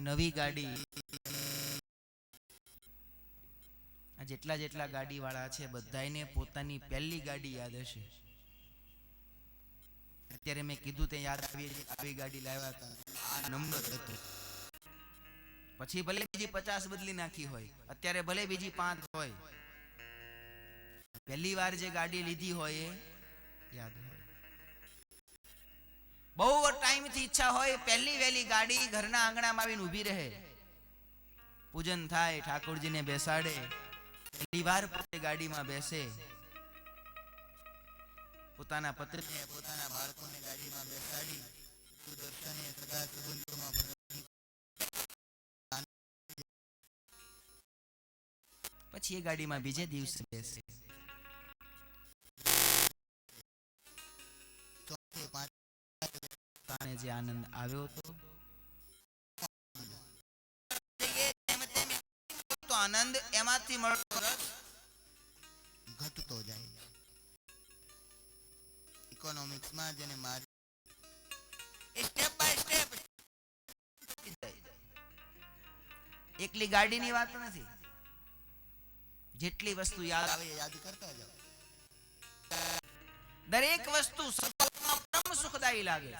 નવી ગાડી, જેટલા જેટલા ગાડી વાળા છે બધાને પોતાની પહેલી ગાડી યાદ હશે. અત્યારે મેં કીધું તે યાદ આવી ગાડી લાવ્યા હતા, આ નંબર હતો. પછી ભલે બીજી 50 બદલી નાખી હોય, અત્યારે ભલે બીજી 5 હોય, પહેલી વાર જે ગાડી લીધી હોય એ યાદ હોય. બહુ ટાઈમ થી ઈચ્છા હોય પહેલી વહેલી ગાડી ઘરના આંગણામાં આવીને ઊભી રહે, પૂજન થાય, ઠાકોરજીને બેસાડે, પહેલી વાર પોતે ગાડીમાં બેસે, પોતાના પત્નીને પોતાના બાળકોને ગાડીમાં બેસાડી દર્શને સગા સંબંધોમાં પછી એ ગાડીમાં બીજે દિવસે બેસે. જે આનંદ આવ્યો હતો તો આનંદ એમાંથી મળતો રસ ઘટતો જાય. ઇકોનોમિક્સમાં જેને મારી સ્ટેપ બાય સ્ટેપ, એકલી ગાડીની વાત નથી, જેટલી વસ્તુ યાદ આવે યાદ કરતા જાઓ. દરેક વસ્તુ શરૂઆતમાં પરમ સુખદાયી લાગે છે,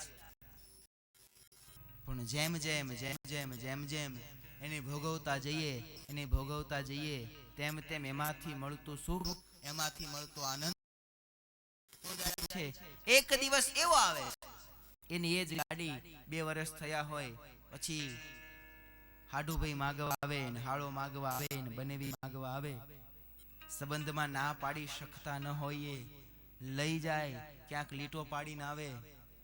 પણ જેમ જેમ જેમ જેમ જેમ જેમ એને ભોગવતા જઈએ તેમ તેમ એમાંથી મળતું સુખ, એમાંથી મળતો આનંદ છે. એક દિવસ એવો આવે, એની એ જ ગાડી 2 વર્ષ થયા હોય પછી હાડુભાઈ માગવા આવે ને હાળો માગવા આવે ને બનેવી માગવા આવે, સંબંધમાં ના પાડી શકતા ન હોઈએ, લઈ જાય, ક્યાંક લીટો પાડીને આવે,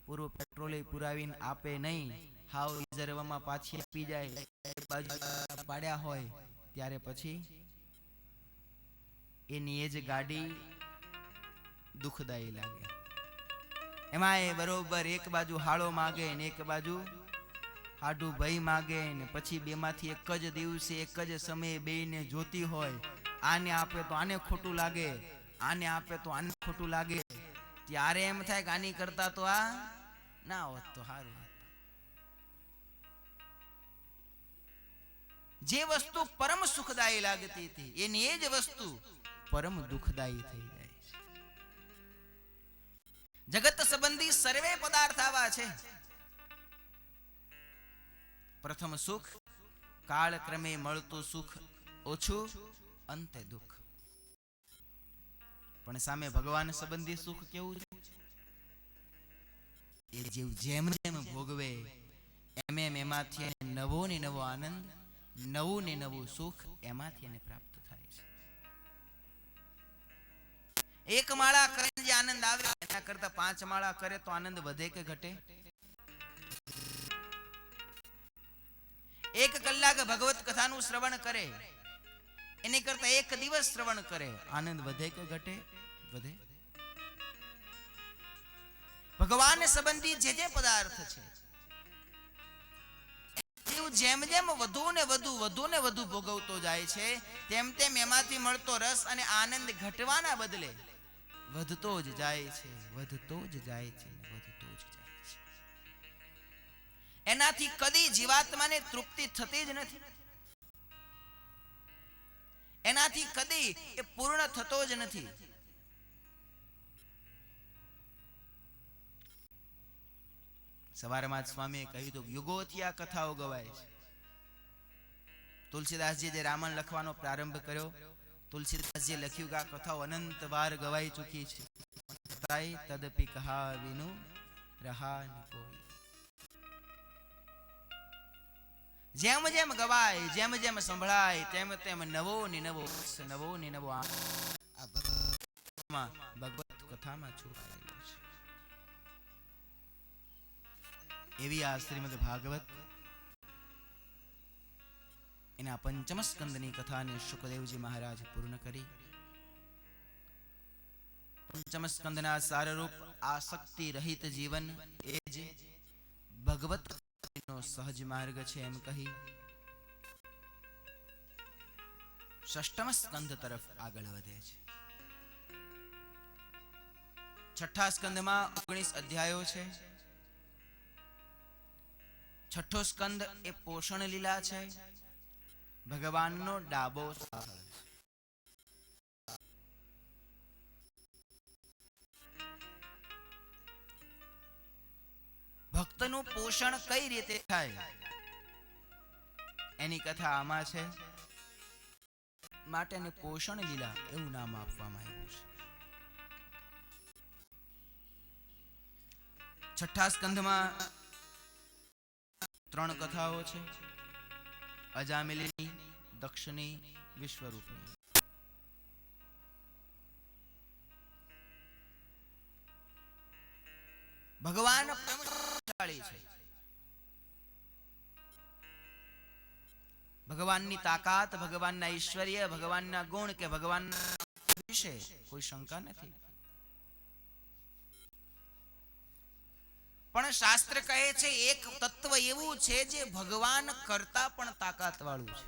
પૂરું પેટ્રોલે પુરાવીને આપે નહીં, હાવ રિઝર્વમાં પાછી આપી જાય, બાજુ પાડ્યા હોય, ત્યારે પછી એની એ જ ગાડી દુઃખદાયી લાગે. એમાં એ બરોબર એક બાજુ હાળો માગે ને એક બાજુ હાડું ભાઈ માગે ને પછી બેમાંથી એક જ દિવસે એક જ સમયે બેયને જોતી હોય, આને આપે તો આને ખોટું લાગે, આને આપે તો આને ખોટું લાગે, ત્યારે એમ થાય કે આની કરતા તો આ ના હોત તો સારું. જે વસ્તુ પરમ સુખદાયી લાગતી હતી એની એ જ વસ્તુ પરમ દુઃખદાયી થઈ જાય છે. જગત સંબંધી સર્વે પદાર્થ આવા છે. પ્રથમ સુખ, કાળ ક્રમે મળતું સુખ ઓછું, અંતે દુઃખ. પણ સામે ભગવાન સંબંધી સુખ કેવું છે? એ જેમ જેમ ભોગવે એમ એમ એમાંથી નવો ને નવો આનંદ, નવું ને નવું સુખ એમાંથી એને પ્રાપ્ત થાય છે. એક માળા કરે જે આનંદ આવે એના કરતા 5 માળા કરે તો આનંદ વધે કે ઘટે? 1 કલાક ભગવત કથાનું શ્રવણ કરે એની કરતા 1 દિવસ શ્રવણ કરે, આનંદ વધે કે ઘટે? વધે. ભગવાન સંબંધી જે પદાર્થ છે જેમ જેમ વધુ ને વધુ ભોગવતો જાય છે તેમ તેમ એમાંથી મળતો રસ અને આનંદ ઘટવાના બદલે વધતો જ જાય છે, વધતો જ જાય છે, વધતો જ જાય છે. એનાથી કદી જીવાત્માને તૃપ્તિ થતી જ નથી, એનાથી કદી એ પૂર્ણ થતો જ નથી. સવારમાં સ્વામીએ કહ્યું હતું યુગોથી આ કથાઓ ગવાય છે. તુલસીદાસજી જે રામાયણ લખવાનો પ્રારંભ કર્યો, તુલસીદાસજીએ લખ્યું કે આ કથાઓ અનંત વાર ગવાઈ ચૂકી છે, તદપી કહા વિનુ રહા ન કોઈ. જેમ જેમ ગવાય, જેમ જેમ સંભળાય તેમ તેમ નવો ને નવો આ ભગવત કથામાં છુપાયેલો છે. એવી આ શ્રીમદ ભાગવત એના 5મ સ્કંદની કથાને શુકદેવજી મહારાજ પૂર્ણ કરી. 5મ સ્કંદના સારરૂપ આસક્તિ રહિત જીવન એ જ ભગવત નો સહજ માર્ગ છે એમ કહી 6મ સ્કંદ તરફ આગળ વધે છે. 6ઠા સ્કંદમાં 19 અધ્યાયો છે. છઠ્ઠો સ્કંદ એ પોષણ લીલા છે, ભગવાનનો ડાબો સાહળ. ભક્તનું પોષણ કઈ રીતે થાય એની કથા આમાં છે, માટે પોષણ લીલા એવું નામ આપવામાં આવ્યું છે. છઠ્ઠા સ્કંધમાં 3 કથાઓ છે, અજામિલની, દક્ષની, વિશ્વરૂપની. ભગવાન પ્રતાપશાળી છે. ભગવાનની તાકાત, ભગવાનના ઐશ્વર્ય, ભગવાનના ગુણ કે ભગવાનના વિશે કોઈ શંકા નથી. પણ શાસ્ત્ર કહે છે એક તત્વ એવું છે જે ભગવાન કરતા પણ તાકાત વાળું છે,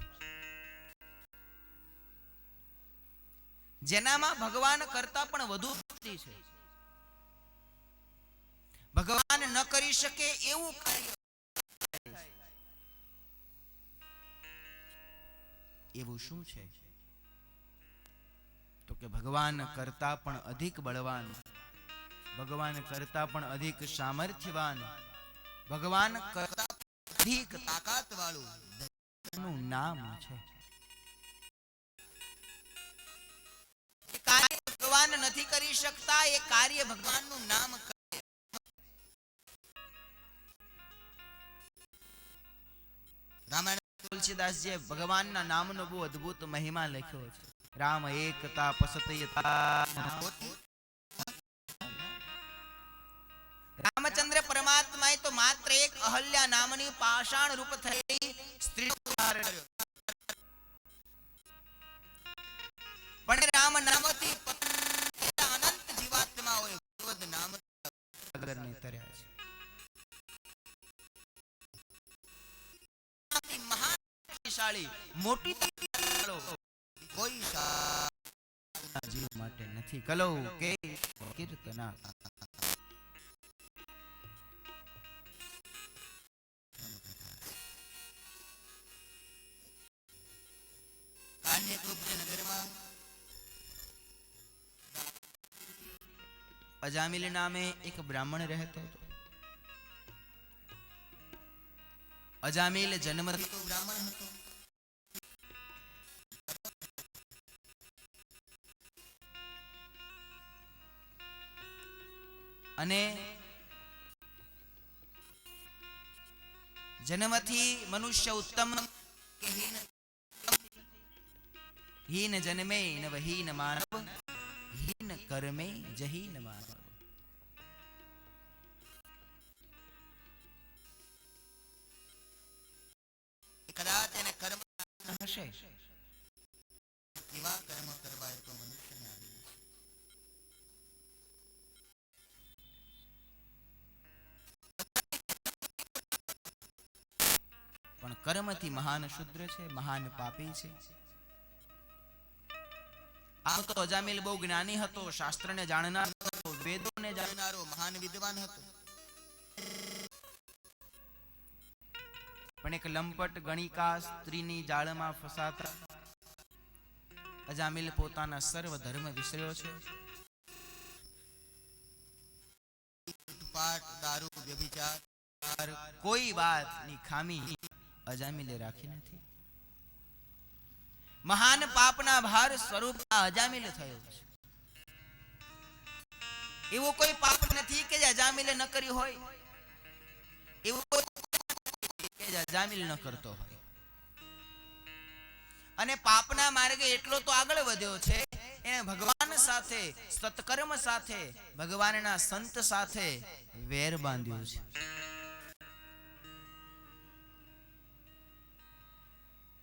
જેનામાં ભગવાન કરતા પણ વધુ શક્તિ છે. ભગવાન ન કરી શકે એવું કાર્ય, એવું શું છે? તો કે ભગવાન કરતા પણ અધિક બળવાન, ભગવાન કરતા પણ અધિક સામર્થ્યવાન, ભગવાન કરતા અધિક તાકાત વાળું નું નામ છે. એ કાર્ય ભગવાન નથી કરી શકતા, એ કાર્ય ભગવાનનું નામ કરે. રામાયણ તુલસીદાસજીએ ભગવાનના નામનો બહુ અદ્ભુત મહિમા લખ્યો છે. રામ એકતા પસતયતા. રામચંદ્ર પરમાત્માએ તો માત્ર એક અહલ્યા નામની પાષાણ રૂપ થયેલી સ્ત્રી પણ રામ નામથી અનંત જીવાત્માઓએ ભગવદ નામ સાગરને તર્યા છે. મહાન શક્તિશાળી મોટી કોઈ જીવ માટે નથી. કલો કે કીર્તના અજામિલ નામે એક બ્રાહ્મણ રહેતો હતો. અજામિલ જન્મથી તો બ્રાહ્મણ હતો. અને જન્મથી મનુષ્ય ઉત્તમ કે હીન જન્મે નવ હીન માનવ, હીન કર્મે જહીન માનવ. કદાચ એને કર્મ હશે, એવા કર્મ કરવા એ તો મનુષ્યને આવી છે. પણ કર્મથી મહાન શુદ્ર છે, મહાન પાપી છે. આમ તો અજામિલ બહુ જ્ઞાની હતો, શાસ્ત્રને જાણનાર હતો, વેદોને જાણનારો મહાન વિદ્વાન હતો. પણ એક લંપટ ગણિકા સ્ત્રીની જાળમાં ફસાતા અજામિલ પોતાના સર્વ ધર્મ વિસર્યો છે. દારૂ, વ્યભિચાર, કોઈ વાતની ખામી અજામિલે રાખી નથી. મહાન પાપના ભાર સ્વરૂપ અજામિલ થયો છે. એવો કોઈ પાપ નથી કે જે અજામિલે ન કર્યું હોય, એવું કે જે અજામિલ ન કરતો હોય. અને પાપના માર્ગે એટલો તો આગળ વધ્યો છે, એને ભગવાન સાથે, સત્કર્મ સાથે, ભગવાનના સંત સાથે વેર બાંધ્યો છે.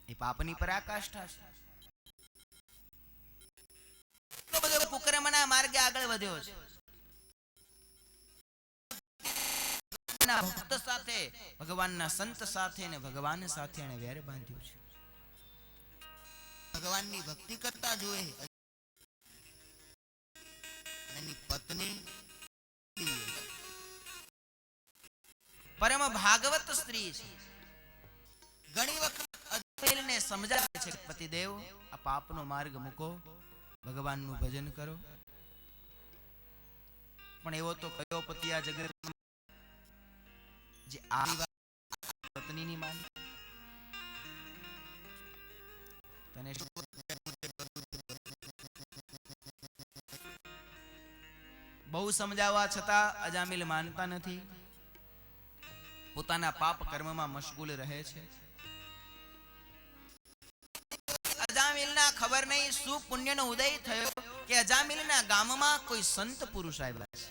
એ પાપની પરાકાષ્ઠા છે. એટલો બધો કુકર્મના માર્ગે આગળ વધ્યો છે. ભક્ત સાથે, ભગવાનના સંત સાથે ને ભગવાન સાથે એને વેર બાંધ્યો છે. ભગવાનની ભક્તિ કરતા જોએ એની પત્ની પરમ ભાગવત સ્ત્રી છે. ઘણી વખત અજામિલને સમજાવે છે કે પતિદેવ આ પાપનો માર્ગ મૂકો, ભગવાનનું ભજન કરો. પણ એવો તો કયો પતિ આ જગતમાં જે આવી વાત પત્નીની માને? તને બહુ સમજાવવા છતાં અજામિલ માનતા નથી, પોતાના પાપ કર્મમાં મશગુલ રહે છે. અજામિલના ખબર નહીં શું પુણ્યનો ઉદય થયો કે અજામિલના ગામમાં કોઈ સંત પુરુષ આવ્યા છે.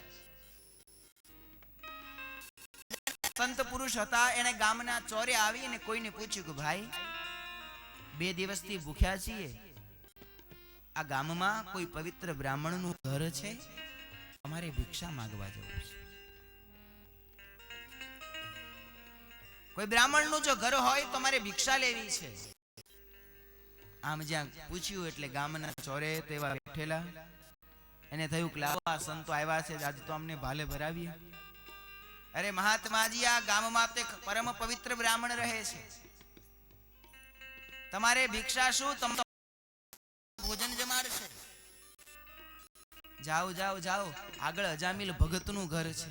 સંત પુરુષ હતા, એને ગામના ચોરે આવી અને કોઈને પૂછ્યું કે ભાઈ 2 દિવસથી ભૂખ્યા છીએ, આ ગામમાં કોઈ પવિત્ર બ્રાહ્મણનું ઘર છે, અમારે ભિક્ષા માંગવા જવું છે. કોઈ બ્રાહ્મણનું જો ઘર હોય તો અમારે ભિક્ષા લેવી છે. આમ જ્યાં પૂછ્યું એટલે ગામના ચોરે તેવા બેઠેલા, એને થયું કે લાવો આ સંતો આવ્યા છે, આજે તો અમને ભાલે ભરાવીએ. અરે મહાત્માજી, આ ગામમાં તે પરમ પવિત્ર બ્રાહ્મણ રહે છે, તમારે ભિક્ષા શું, તમને ભોજન જમાડશે. જાઓ જાઓ જાઓ, આગળ અજામિલ ભગતનું ઘર છે.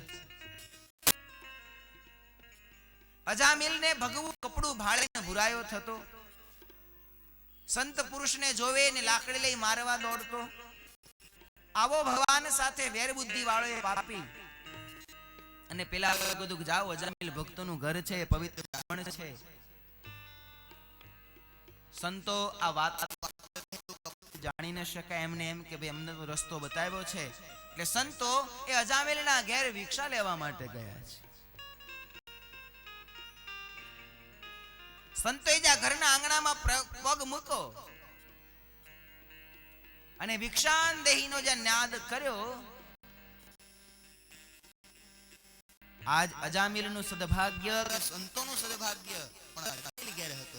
અજામિલને ભગવું કપડું ભાળીને ભુરાયો થતો, સંત પુરુષને જોવે ને લાકડી લઈ મારવા દોડતો. આવો ભગવાન સાથે વેર બુદ્ધિ વાળો એ પાપી. અને પેલા કીધું જાઓ, અજામિલ ભક્તોનું ઘર છે, પવિત્ર બ્રાહ્મણ છે. સંતો આ વાત જાણી ન શકાય, એમને એમ કે ભાઈ અમને તો રસ્તો બતાવ્યો છે. એટલે સંતો એ અજામિલના ઘેર ભિક્ષા લેવા માટે ગયા છે. સંતોએ જ્યાં ઘરના આંગણામાં પગ મૂકો અને ભિક્ષાંદેહીનો જ્યાં નાદ કર્યો, આજ અજામિલનું સદભાગ્ય, સંતોનું સદભાગ્ય પણ અજામિલ ઘેર હતો.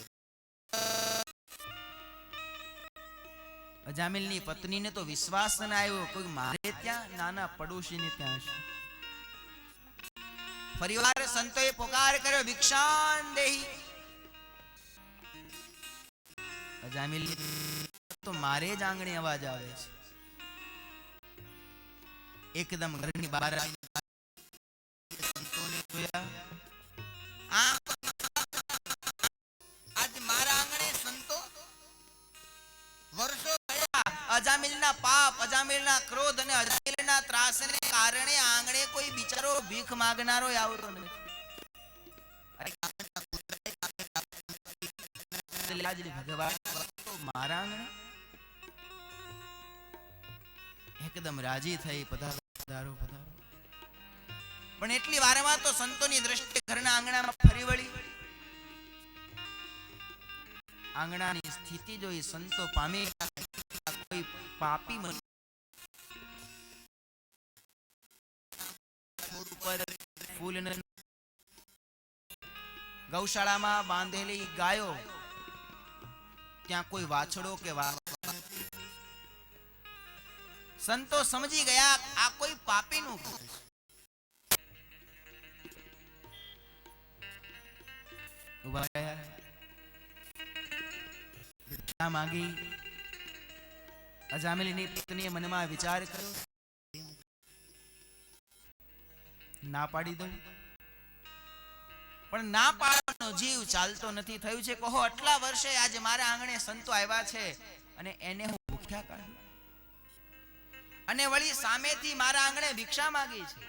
અજામિલની પત્નીને તો વિશ્વાસ ન આવ્યો, કોઈ મારે ત્યાં, નાના પડોશીને ત્યાં છે. ફરીવાર સંતોએ પોકાર કર્યો, ભિક્ષાંદેહી. અજામિલ તો મારે જ આંગણે અવાજ આવે છે. એકદમ ઘરની બહાર સંતોને જોયા, આજ મારા આંગણે સંતો, વર્ષો અજામિલના પાપ, અજામિલના ક્રોધ અને અજામિલના ત્રાસને કારણે આંગણે કોઈ બિચારો ભીખ માંગનારો આવતો નથી. ભગવાન મારા આંગણે એકદમ રાજી થઈ, પધારો પધારો પધારો. પણ એટલી વારમાં તો સંતોની દ્રષ્ટિ ઘરના આંગણામાં ફરી વળી. આંગણાની સ્થિતિ જોઈ સંતો પામી કોઈ પાપી ફૂલ ગૌશાળામાં બાંધેલી ગાયો, ત્યાં કોઈ વાછડો કે સંતો સમજી ગયા આ કોઈ પાપીનું ઘર છે. ઉભા રહ્યા, ભિક્ષા માંગી. અજામિલની પત્નીએ મનમાં વિચાર કર્યો, ના પાડી દઉં, પણ ના પાડવાનો જીવ ચાલતો નથી. થયું છે કહો, આટલા વર્ષે આજે મારા આંગણે સંતો આવ્યા છે અને એને હું ભૂખ્યા કાઢું, અને વળી સામેથી મારા આંગણે ભિક્ષા માંગી છે.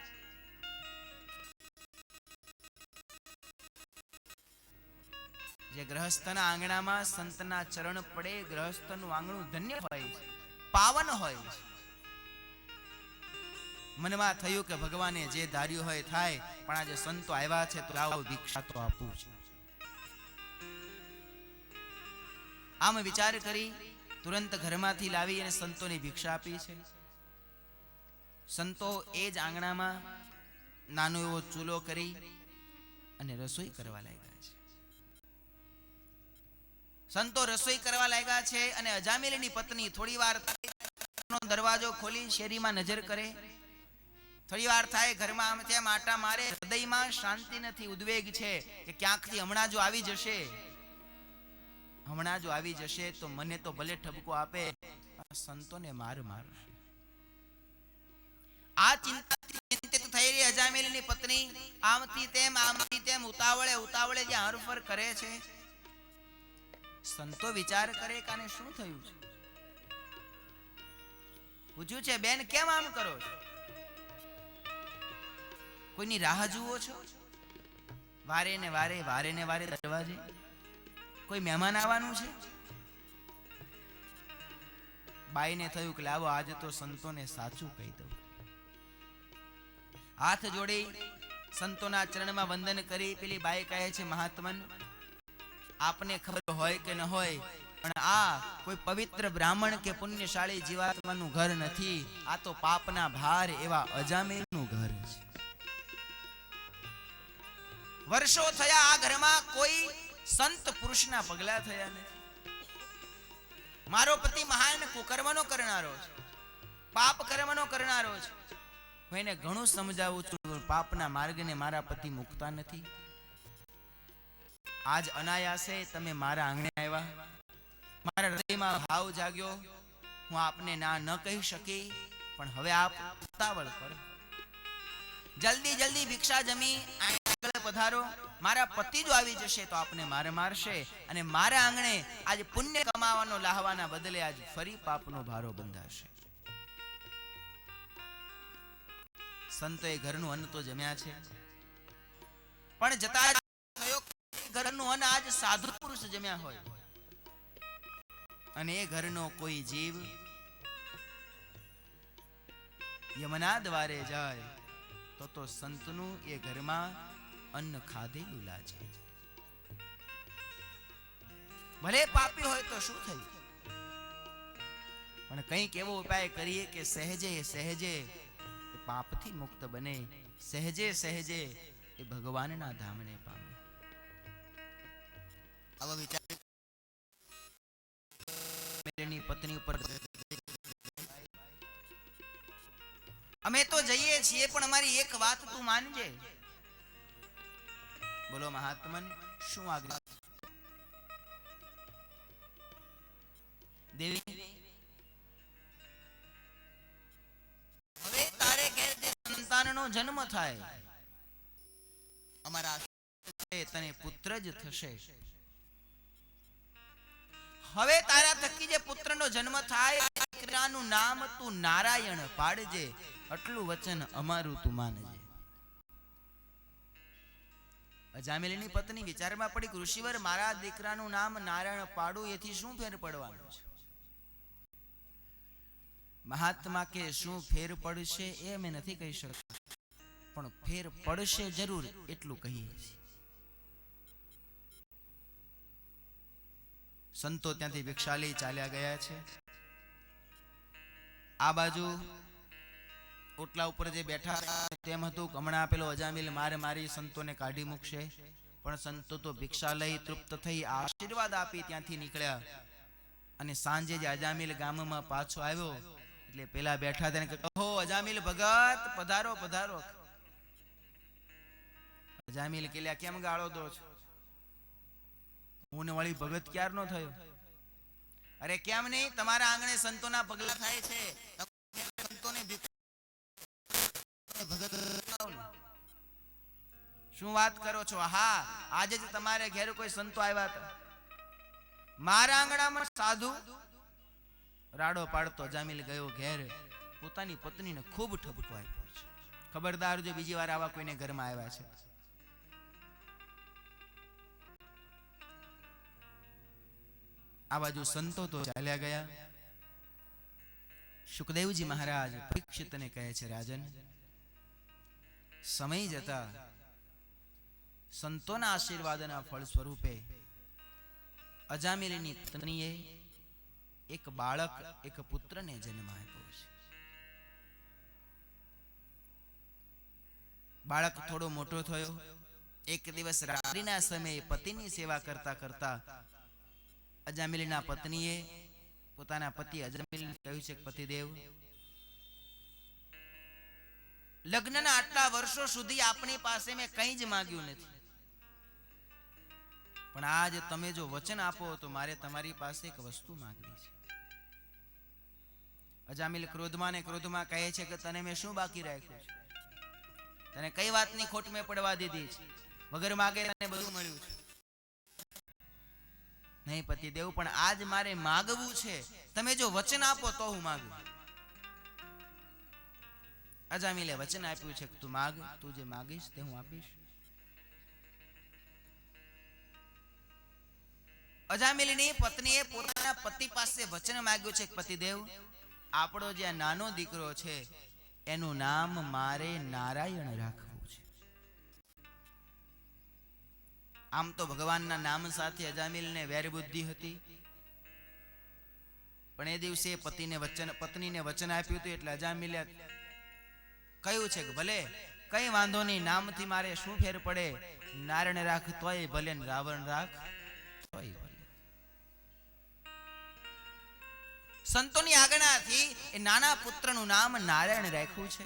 જે ગ્રહસ્થના આંગણામાં સંતના ચરણ પડે, ગ્રહસ્થનું આંગણું ધન્ય હોય છે, પાવન હોય છે. મનમાં થયું કે ભગવાને જે ધાર્યું હોય થાય, પણ આજે સંતો આવ્યા છે તો આવો ભિક્ષા તો આપું છું. આમ વિચાર કરી તુરંત ઘરમાંથી લાવી અને સંતોની ભિક્ષા આપી છે. સંતો એ જ આંગણામાં નાનો એવો ચૂલો કરી અને રસોઈ કરવા લાગ્યા છે. સંતો રસોઈ કરવા લાગ્યા છે અને અજામિલની પત્ની થોડી વાર દરવાજો ખોલી શેરીમાં નજર કરે. થોડી વાર થાય ઘરમાં આમ તેમ આટા મારે, હૃદયમાં શાંતિ નથી, ઉદ્વેગ છે કે ક્યાંકથી હમણાં જો આવી જશે, હમણાં જો આવી જશે તો મને તો ભલે ઠપકો આપે, સંતોને માર મારશે. આ ચિંતાથી ચિંતિત થઈ રહી અજામિલની પત્ની આમથી તેમ ઉતાવળે ઉતાવળે જે હરફર કરે છે. સંતો વિચાર કરે કે આને શું થયું છે. પૂછ્યું છે, બેન કેમ આમ કરો છો? કોઈની રાહ જુઓ છો? વારે ને વારે દરવાજે કોઈ મહેમાન આવવાનું છે? બાઈને થયું કે લાવો આજે તો સંતોને સાચું કહી દઉં. હાથ જોડી સંતોના ચરણમાં વંદન કરી પેલી બાઈ કહે છે, મહાત્મન આપને ખબર હોય કે ન હોય, પણ આ કોઈ પવિત્ર બ્રાહ્મણ કે પુણ્યશાળી જીવાત્માનું ઘર નથી, આ તો પાપના ભાર એવા અજામિલનું ઘર છે. વર્ષો થયા આ ઘરમાં કોઈ સંત પુરુષના પગલા થયા નથી. મારો પતિ મહાન કુકર્મનો કરનારો છે, પાપ કર્મનો કરનારો છે. હું એને ઘણું સમજાવું છું, પાપના માર્ગને મારા પતિ મુકતા નથી. આજ અનાયાસે તમે મારા આંગણે આવ્યા, મારા હૃદયમાં ભાવ જાગ્યો, હું આપને ના ન કહી શકી, પણ હવે આપ ઉતાવળ કરો, જલ્દી જલ્દી ભિક્ષા જમી આગળ પધારો. મારા પતિ જો આવી જશે તો આપને મારે મારશે, અને મારા આંગણે આજે પુણ્ય કમાવાનો લાહવાના બદલે આજ ફરી પાપનો ભારો બંધાશે. સંતોએ ઘરનું અન્ન તો જમ્યા છે, પણ જતા થયો ઘરનું અન્ન આજ સાધુ પુરુષ જમ્યા હોય, અને એ ઘરનો કોઈ જીવ યમના દ્વારે જાય તો સંતનું એ ઘરમાં અન્ન ખાધેલું લાજે. ભલે પાપી હોય તો શું થયું, પણ કંઈક એવો ઉપાય કરીએ કે સહેજે સહેજે પાપથી મુક્ત બને, સહેજે સહેજે એ ભગવાનના ધામને પામે. આવો વિચાર મેની પત્ની ઉપર, અમે તો જઈએ છીએ પણ અમારી એક વાત તું માનજે. બોલો મહાત્મન, શું આજ્ઞા? દેવી, હવે તારે ઘેર જે સંતાનનો જન્મ થાય, અમારા તને પુત્ર જ થશે. હવે તારા થકી જે પુત્રનો જન્મ થાય, દીકરાનું નામ તું નારાયણ પાડજે, આટલું વચન અમારું તું માનજે. અજામિલની પત્ની વિચારમાં પડી કે ઋષિવર, મારા દીકરાનું નામ નારાયણ પાડું એથી શું ફેર પડવાનું છે? મહાત્મા કે શું ફેર પડશે એ અમે નથી કહી શકતા, પણ ફેર પડશે જરૂર એટલું કહીએ છીએ. સંતો ત્યાંથી ભિક્ષા લઈ ચાલ્યા ગયા છે. આ બાજુ ઓટલા ઉપર જે બેઠા તેમ હતું કે હમણાં પેલો અજામિલ મારી સંતોને કાઢી મૂકશે, પણ સંતો તો ભિક્ષા લઈ તૃપ્ત થઈ આશીર્વાદ આપી ત્યાંથી નીકળ્યા. અને સાંજે જે અજામિલ ગામમાં પાછો આવ્યો એટલે પેલા બેઠા તેને કહો, અજામિલ ભગત પધારો પધારો. અજામિલ કેલ્યા, કેમ ગાળો દો છો? હું ને વળી ભગત ક્યારનો થયો? અરે કેમ નહીં, તમારા આંગણે સંતોના પગલા થાય છે, સંતોને ભગત. શું વાત કરો છો? હા, આજે જ તમારે ઘેર કોઈ સંતો આવ્યા હતા. મારા આંગણામાં સાધુ રાડો પાડતો અજામિલ ગયો ઘેર, પોતાની પત્નીને ખૂબ ઠપકો આપ્યો છે. ખબરદાર જો બીજી વાર આવા કોઈને ઘરમાં આવ્યા છે. આ બાજુ સંતો તો ચાલ્યા ગયા. શુકદેવજી મહારાજ પરીક્ષિતને કહે છે, રાજન, સમય જતા સંતોના આશીર્વાદના ફળ સ્વરૂપે અજામિલની પત્નીએ એક બાળક, એક પુત્રને જન્મ આપ્યો છે. બાળક થોડો મોટો થયો. એક દિવસ રાત્રિના સમયે પતિની સેવા કરતા કરતા અજામિલના પત્નીએ પોતાના પતિ અજામિલને કહ્યું છે, પતિદેવ, લગ્નના આટલા વર્ષો સુધી આપણી પાસે મેં કંઈ જ માંગ્યું નથી, પણ આજ તમે જો વચન આપો તો મારે તમારી પાસે એક વસ્તુ માંગવી છે. અજામિલ ક્રોધમાં ને ક્રોધમાં કહે છે કે તને મેં શું બાકી રાખ્યું છે? તને કઈ વાતની ખોટ મેં પડવા દીધી છે? વગર માગે તને બધું મળ્યું છે. નહીં પતિદેવ, પણ આજ મારે માગવું છે. તમે જો વચન આપો તો હું માગું. અજામિલે વચન આપ્યું છે કે તું માગ, તું જે માગીશ તે હું આપીશ. અજામિલની પત્નીએ પોતાના પતિ પાસે વચન માંગ્યું છે કે પતિદેવ, આપણો જે નાનો દીકરો છે એનું નામ મારે નારાયણ રાખવું છે. આમ તો ભગવાનના નામ સાથે અજામિલને વેરબુદ્ધિ હતી, પણ એ દિવસે પત્નીને વચન આપ્યું હતું એટલે અજામિલે કહ્યું છે કે ભલે કઈ વાંધો નહીં, નામથી મારે શું ફેર પડે, નારાયણ રાખ તોય ભલે ને રાવણ રાખ તોય ભલે. સંતોની આજ્ઞાથી એ નાના પુત્રનું નામ નારાયણ રાખ્યું છે.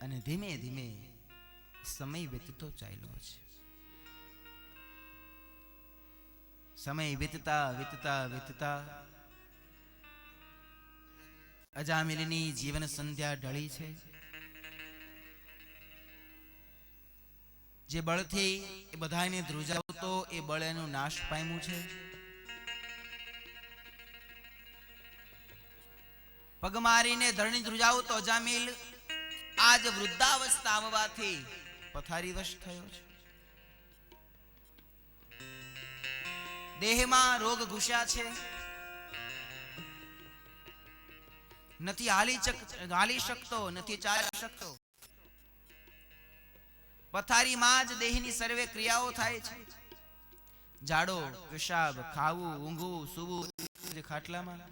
અને ધીમે ધીમે સમય વીતતો ચાલ્યો છે. સમય વીતતા વીતતા વીતતા અજામિલની જીવન સંધ્યા ઢળી છે. જે બળથી એ બધાને ધ્રુજાવતો એ બળ એનું નાશ પામ્યું છે. પગ મારીને ધરણી ધ્રુજાવતો અજામિલ આજ વૃદ્ધાવસ્થા આવવાથી પથારીવશ થયો છે. દેહમાં રોગ ઘૂસ્યા છે. નથી હાલી શકતો, નથી ચાલી શકતો. પથારીમાં જ દેહની સર્વે ક્રિયાઓ થાય છે. ઝાડો, પેશાબ, ખાવું, ઊંઘવું, સૂવું ખાટલામાં.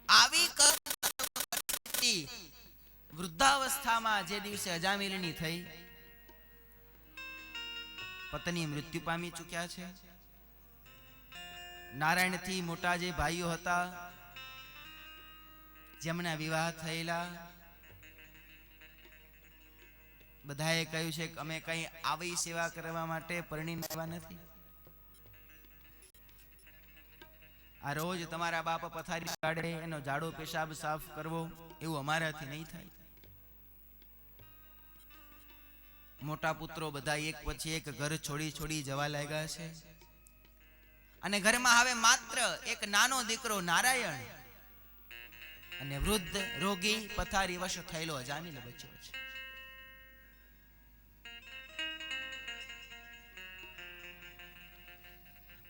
આવી વૃદ્ધાવસ્થામાં જે દિવસે અજામિલની થઈ, પત્ની મૃત્યુ પામી ચૂક્યા છે. નારાયણથી મોટા જે ભાઈઓ હતા જેમના વિવાહ થયેલા, બધાએ કહ્યું છે કે અમે કઈ આવી સેવા કરવા માટે પરણીને આવ્યા નથી. આ રોજ તમારા બાપ પથારી કાઢે, એનો ઝાડો પેશાબ સાફ કરવો એવું અમારાથી નહીં થાય. મોટા પુત્રો બધા એક પછી એક ઘર છોડી છોડી જવા લાગ્યા છે. અને ઘરમાં હવે માત્ર એક નાનો દીકરો નારાયણ અને વૃદ્ધ રોગી પથારી વશ થયેલો અજામિલ બચ્યો છે.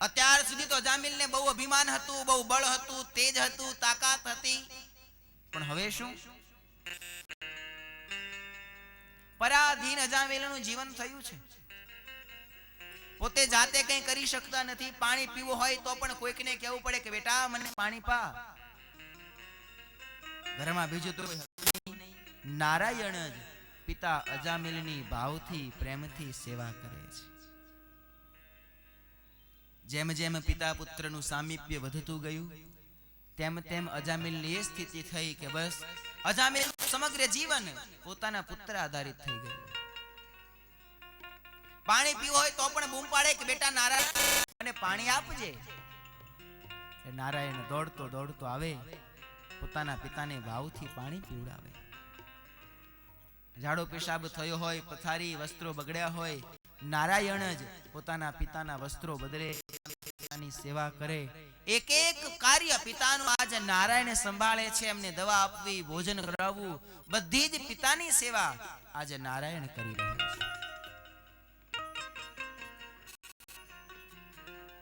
અત્યાર સુધી તો અજામિલને બહુ અભિમાન હતું, બહુ બળ હતું, તેજ હતું, તાકાત હતી, પણ હવે શું? પરાધીન અજામિલનું જીવન થયું છે. પોતે જાતે કંઈ કરી શકતા નથી. પાણી પીવું હોય તો પણ કોઈકને કહેવું પડે કે બેટા મને પાણી પા. ઘરમાં બીજું તો નારાયણ જ પિતા અજામિલની ભાવથી પ્રેમથી સેવા કરે છે. જેમ જેમ પિતા પુત્રનું સામીપ્ય વધતું ગયું તેમ તેમ અજામિલની એ સ્થિતિ થઈ કે બસ અજામિલ સમગ્ર જીવન પોતાના પુત્ર આધારિત થઈ ગયું. પાણી પીવું હોય તો પણ બૂમ પાડે કે બેટા નારાયણ મને પાણી આપજે. નારાયણ દોડતો દોડતો આવે, પોતાના પિતાને ભાવથી પાણી પીવડાવે. ઝાડો પેશાબ થયો હોય, પથારી વસ્ત્રો બગડ્યા હોય, નારાયણ જ પોતાના પિતાના વસ્ત્રો બદલે, પિતાની સેવા કરે. એક એક કાર્ય પિતાનું આજ નારાયણ સંભાળે છે. એમને દવા આપવી, ભોજન કરાવવું, બધી જ પિતાની સેવા આજે નારાયણ કરી રહ્યા છે.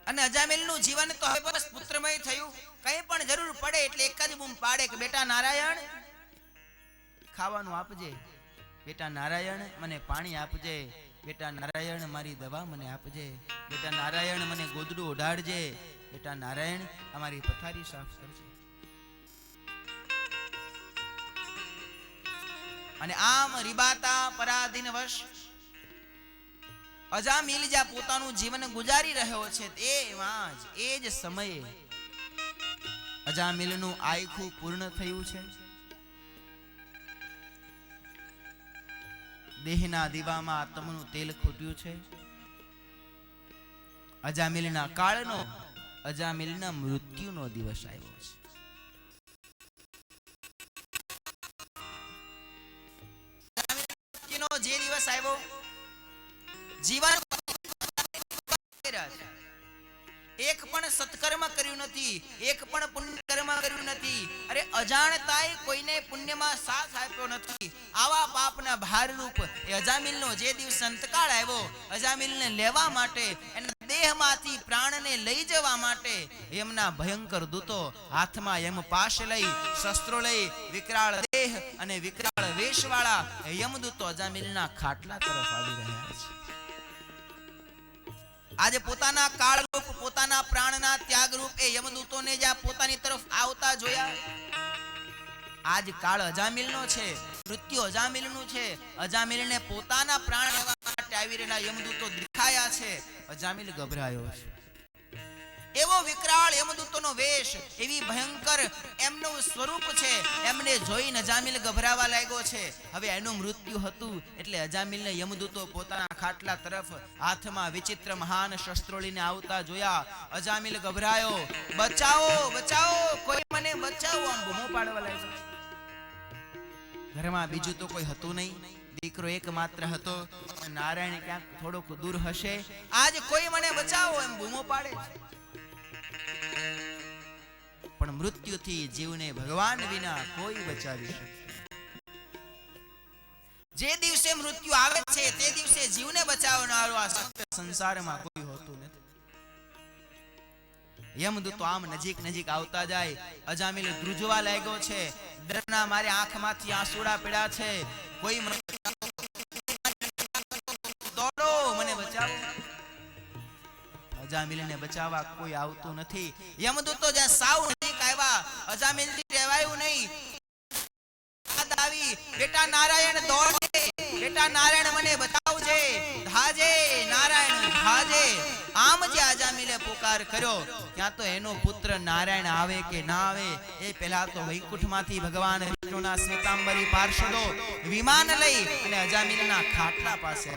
અને અજામિલનું જીવન તો હવે બસ પુત્રમય થયું. કંઈ પણ જરૂર પડે એટલે એક જ બૂમ પાડે કે બેટા નારાયણ ખાવાનું આપજે, બેટા નારાયણ મને પાણી આપજે, બેટા નારાયણ મારી દવા મને આપજે, બેટા નારાયણ મને ગોદડું ઓઢાડજે, બેટા નારાયણ અમારી પથારી સાફ કરજે. અને આમ રીબાતા પરાધીન વશ અજામિલ જ્યાં પોતાનું જીવન ગુજારી રહ્યો છે એ જ સમયે અજામિલનું આયખું પૂર્ણ થયું છે. દેહના દીવામાં આત્મનું તેલ ખૂટ્યું છે. અજામિલના કાળનો, અજામિલના મૃત્યુનો દિવસ આવ્યો છે. જે દિવસ આવ્યો, જીવન એક પણ સત્કર્મ કર્યું નથી, એક પણ પુણ્ય કર્મ કર્યું નથી. અરે અજાણતાએ કોઈને પુણ્યમાં સાથ આપ્યો નથી. આવા પાપના ભારરૂપ એ અજામિલનો જે દિવસ અંતકાળ આવ્યો, અજામિલને લેવા માટે, એના દેહમાંથી પ્રાણને લઈ જવા માટે એમના ભયંકર દૂતો હાથમાં યમ પાશ લઈ, શસ્ત્રો લઈ, વિકરાળ દેહ અને વિકરાળ વેશવાળા યમદૂતો અજામિલના ખાટલા તરફ આવી રહ્યા છે. આજે પોતાના કાળરૂપ, પોતાના પ્રાણના ત્યાગરૂપ એ યમદૂતોને જ્યાં પોતાની તરફ આવતા જોયા, આજ કાળ અજામિલનો છે, મૃત્યુ અજામિલનું છે. અજામિલને પોતાના પ્રાણ લેવા માટે આવી રહેલા યમદૂતો દેખાયા છે. અજામિલ ગભરાયો છે. એવો વિકરાળ યમદૂતોનો વેશ, એવી ભયંકર એમનું સ્વરૂપ છે. એમને જોઈને અજામિલ ગભરાવા લાગ્યો છે. હવે એનું મૃત્યુ હતું એટલે અજામિલને યમદૂતો પોતાના ખાટલા તરફ હાથમાં વિચિત્ર મહાન શસ્ત્રો લઈને આવતા જોયા. અજામિલ ગભરાયો. બચાવો, બચાવો, કોઈ મને બચાવો, આમ બૂમો પાડવા લાગ્યો. ઘરમાં બીજું તો કોઈ હતું નહીં, દીકરો એક માત્ર હતો. નારાયણ ક્યાંક થોડોક દૂર હશે, આજ કોઈ મને બચાવો એમ બૂમો પાડે. પણ મૃત્યુથી જીવને ભગવાન વિના કોઈ બચાવી શકે. જે દિવસે મૃત્યુ આવે છે તે દિવસે જીવને બચાવનારો આ સંસારમાં કોઈ હોતું નથી. યમદૂતો આમ નજીક નજીક આવતા જાય. અજામિલ ધ્રુજવા લાગ્યો છે. ડરના મારે આંખમાંથી આંસુડા પડ્યા છે. કોઈ દોડો, મને બચાવો. અજામિલને બચાવવા કોઈ આવતું નથી. યમદૂતો જ્યાં સાવ નજીક આવ્યા, અજામિલથી રહેવાયું નહીં. આવી, બેટા નારાયણ દોડજે, બેટા નારાયણ મને બચાવજે, ધાજે નારાયણ ધાજે. આમ જે અજામિલે પુકાર કર્યો, ત્યાં તો એનો પુત્ર નારાયણ આવે કે ના આવે એ પહેલા તો વૈકુંઠમાંથી ભગવાન વિષ્ણુના શ્વેતાંબરી પાર્ષદો વિમાન લઈ અને અજામિલના ખાટલા પાસે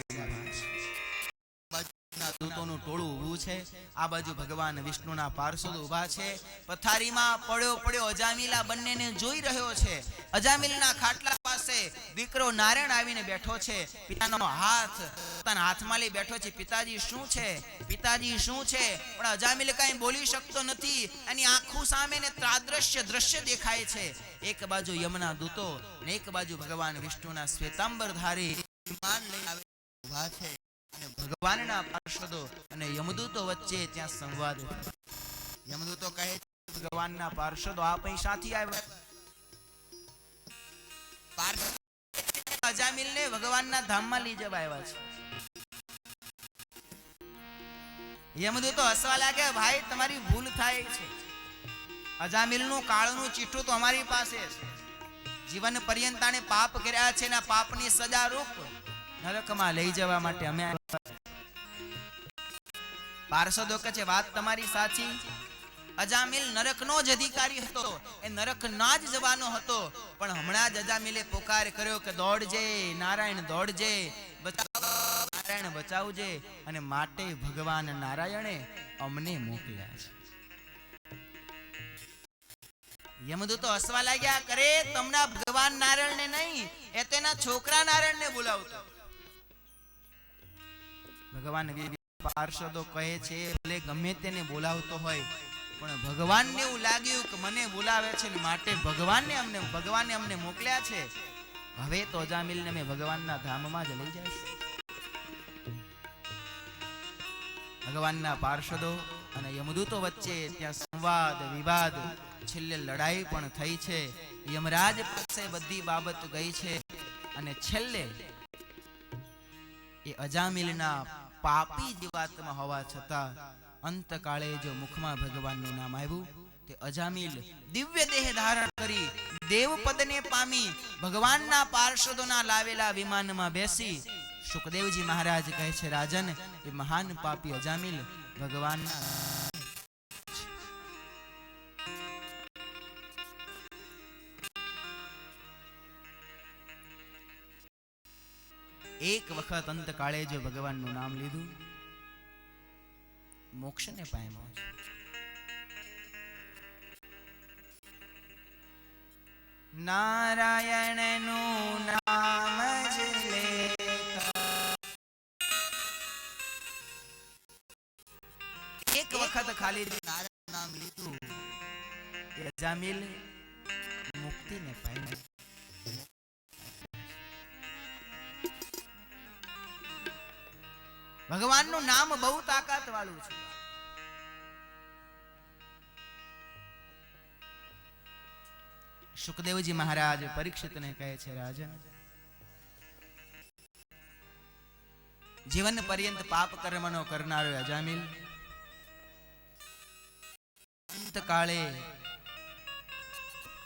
દૂતોનું ટોળું ઊભું છે. આ બાજુ ભગવાન વિષ્ણુના પાર્ષદો ઊભા છે. પથારીમાં પડ્યો પડ્યો અજામિલા બંનેને જોઈ રહ્યો છે. અજામિલના ખાટલા પાસે દીકરો નારાયણ આવીને બેઠો છે. પિતાનો હાથ પોતાના હાથમાં લઈ બેઠો છે. પિતાજી શું છે, પિતાજી શું છે? પણ અજામિલ કાંઈ બોલી શકતો નથી. એની આંખો સામે ને ત્રાદ્રશ્ય દ્રશ્ય દેખાય છે. એક બાજુ યમના દૂતો ને એક બાજુ ભગવાન વિષ્ણુના શ્વેતાંબર ધારી વિમાન લઈ આવે ઊભા છે. ભગવાનના પાર્ષદો અને યમદૂતો વચ્ચે ત્યાં સંવાદ. યમદૂતો કહે છે, ભગવાનના પાર્ષદો આપ અહીં સાથી આવ્યા? અજામિલને ભગવાનના ધામમાં લઈ જવા આવ્યા છે. યમદૂતો હસવા લાગ્યા. ભાઈ, તમારી ભૂલ થાય છે. અજામિલનું કાળનું ચીઠું તો અમારી પાસે છે. જીવન પર્યંત આણે પાપ કર્યા છે ને પાપની સજા રૂપ નરકમાં લઈ જવા માટે અમે. પાર્ષદો કહે છે, વાત તમારી સાચી. અજામિલ નરકનો જ અધિકારી હતો, એ નરકના જ જવાનો હતો. પણ હમણાં જ અજામિલે પુકાર કર્યો કે દોડજે નારાયણ દોડજે, નારાયણ બચાવજે. અને માટે ભગવાન નારાયણે અમને મોકલ્યા છે. યમદૂતો હસવા લાગ્યા. કરે તમને ભગવાન નારાયણને નહીં, એ તો એના છોકરા નારાયણને બોલાવતો. ભગવાન પાર્ષદો કહે છે, ભલે ગમે તેને બોલાવતો હોય, પણ ભગવાનને એવું લાગ્યું કે મને બોલાવે છે ને માટે ભગવાને અમને મોકલ્યા છે. હવે તો અજામિલને મેં ભગવાનના ધામમાં જ લઈ જઈશું. ભગવાનના પાર્ષદો અને યમદૂતો વચ્ચે ત્યાં સંવાદ વિવાદ, છેલ્લે લડાઈ પણ થઈ છે. યમરાજ પાસે બધી બાબત ગઈ છે અને છેલ્લે એ અજામિલના પાપી જીવાત્મા હોવા છતાં અંતકાળે જો મુખમાં ભગવાનનું નામ આવ્યું, તે અજામિલ દિવ્ય દેહ ધારણ કરી દેવપદને પામી ભગવાનના પાર્ષદોના લાવેલા વિમાનમાં બેસી. સુખદેવજી મહારાજ કહે છે, રાજન, એ મહાન પાપી અજામિલ ભગવાનના એક વખત અંતકાળે જો ભગવાનનું નામ લીધું, મોક્ષને પામ્યો છે. નારાયણનું નામ જ લેતા, એક વખત ખાલી નારાયણ નામ લીધું, અજામિલ મુક્તિને પામ્યો. ભગવાનનું નામ બહુ તાકાત વાળું છે. સુખદેવજી મહારાજ પરીક્ષિતને કહે છે, રાજન, જીવન પર્યંત પાપ કર્મનો કરનારો અજામિલ અંતકાળે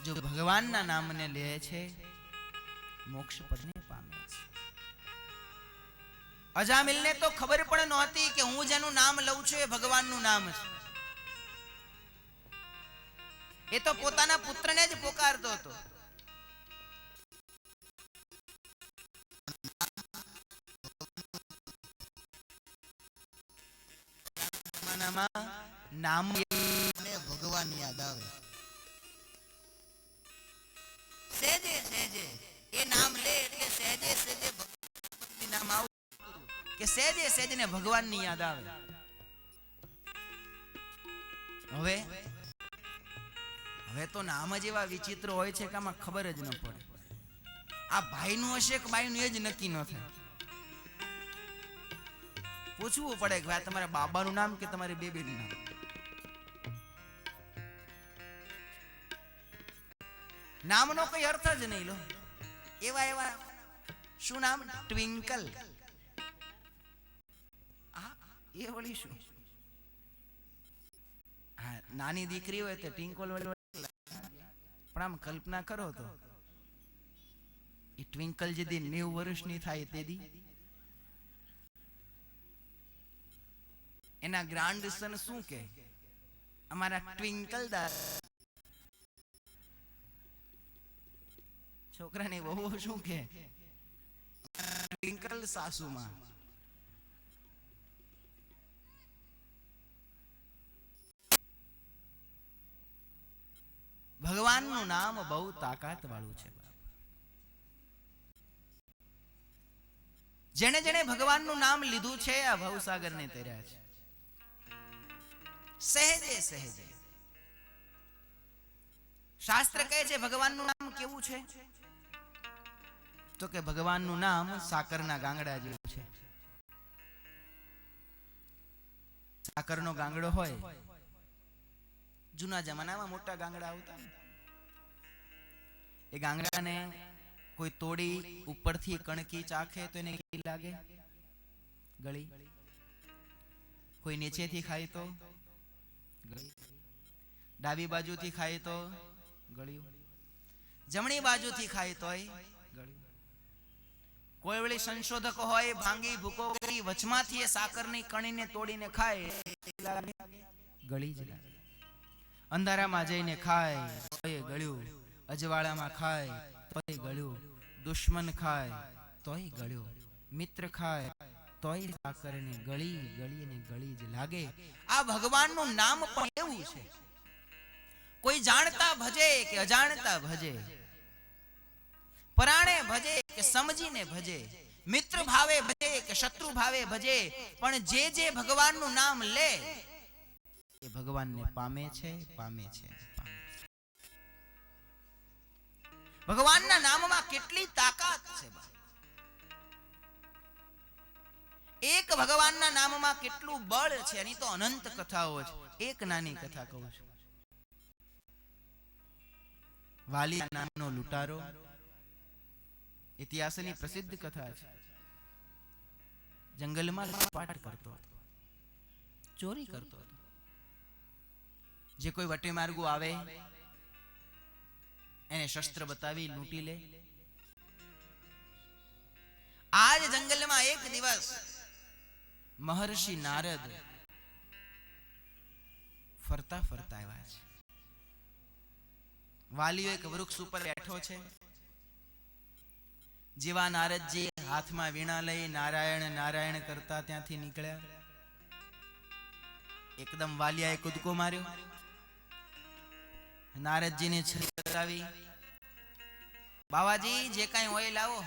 જો ભગવાનના નામને લે છે, મોક્ષ પદને પામે છે. અજામિલને તો ખબર પણ નહોતી કે હું જેનું નામ લઉં છું એ ભગવાનનું નામ છે. એ તો પોતાના પુત્રને જ પોકારતો હતો. નામ ભગવાન યાદ આવે, સહેજે સહેજે એ નામ લે એટલે સહેજે સહેજે ભગવાન નામ આવતું કે સહેજે સહેજે ને ભગવાનની યાદ આવે. હવે તો નામ જ એવા વિચિત્ર હોય છે કે આમાં ખબર જ ન પડે આ ભાઈનું હશે કે બાઈનું, એ જ નક્કી ન થાય. પૂછવું પડે કે ભાઈ તમારા બાબાનું નામ કે તમારી બેબીનું નામ. નામનો કોઈ અર્થ જ નહીં લો. એવા એવા શું નામ? ટ્વિંકલ. એ વળી શું? હા, નાની દીકરી હોય તો ટ્વિંકલ વળી, પણ આમ કલ્પના કરો તો એ ટ્વિંકલ જે દી 90 વર્ષની થાય તે દી એના ગ્રાન્ડ સન શું કે, અમારા ટ્વિંકલ દાદા. છોકરાની વહુ શું કે, ટ્વિંકલ સાસુમાં. ભગવાનનું નામ બહુ તાકાત વાળું છે. જેને જેને ભગવાનનું નામ લીધું છે આ ભવસાગર ને તર્યા છે. સહેજે સહેજે. શાસ્ત્ર કહે છે ભગવાનનું નામ કેવું છે, તો કે ભગવાનનું નામ સાકરના ગાંગડા જેવું છે. સાકરનો ગાંગડો હોય, જૂના જમાનામાં મોટા ગાંગડા આવતા, એ ગાંગડાને કોઈ તોડી ઉપરથી કણકી ચાખે તો એને કેવી લાગે? ગળી. કોઈ નીચેથી ખાય તો ગળી, ડાબી બાજુથી ખાય તો ગળ્યું, જમણી બાજુથી ખાય તોય ગળ્યું. કોઈ વળી સંશોધક હોય, ભાંગી ભૂકો કરી વચમાંથી એ સાકરની કણીને તોડીને ખાય, ગળી જ લાગે. અંધારામાં જઈને ખાય તોય ગળ્યું, અજવાળામાં ખાય તોય ગળ્યું, દુશ્મન ખાય તોય ગળ્યું, મિત્ર ખાય તોય સાકરને ગળી ગળીને ગળી જ લાગે. આ ભગવાનનું નામ પણ એવું છે, કોઈ જાણતા ભજે કે અજાણતા ભજે, પરાણે ભજે કે સમજીને ભજે, મિત્ર ભાવે ભજે કે શત્રુ ભાવે ભજે, પણ જે જે ભગવાનનું નામ લે એ ભગવાનને પામે છે, પામે છે, પામે છે. ભગવાનના નામમાં કેટલી તાકાત છે. એક ભગવાનના નામમાં કેટલું બળ છે, એની તો અનંત કથાઓ છે. એક નાની કથા કહું છું. વાલી નામનો લૂંટારો, ઇતિહાસની પ્રસિદ્ધ કથા છે. જંગલમાં લૂંટપાટ કરતો હતો, ચોરી કરતો હતો. જે કોઈ વટે માર્ગો આવે એને શસ્ત્ર બતાવી લૂંટી લે. આજ જંગલમાં એક દિવસ મહર્ષિ નારદ ફરતા ફરતા આવ્યા છે. વાલીઓ એક વૃક્ષ ઉપર બેઠો છે. જેવા નારદજી હાથમાં વીણા લઈ નારાયણ નારાયણ કરતા ત્યાંથી નીકળ્યા, એકદમ વાલિયાએ કૂદકો માર્યો, નારદજીને છરી કરાવી, બાવાજી જે કાંઈ હોય લાવો.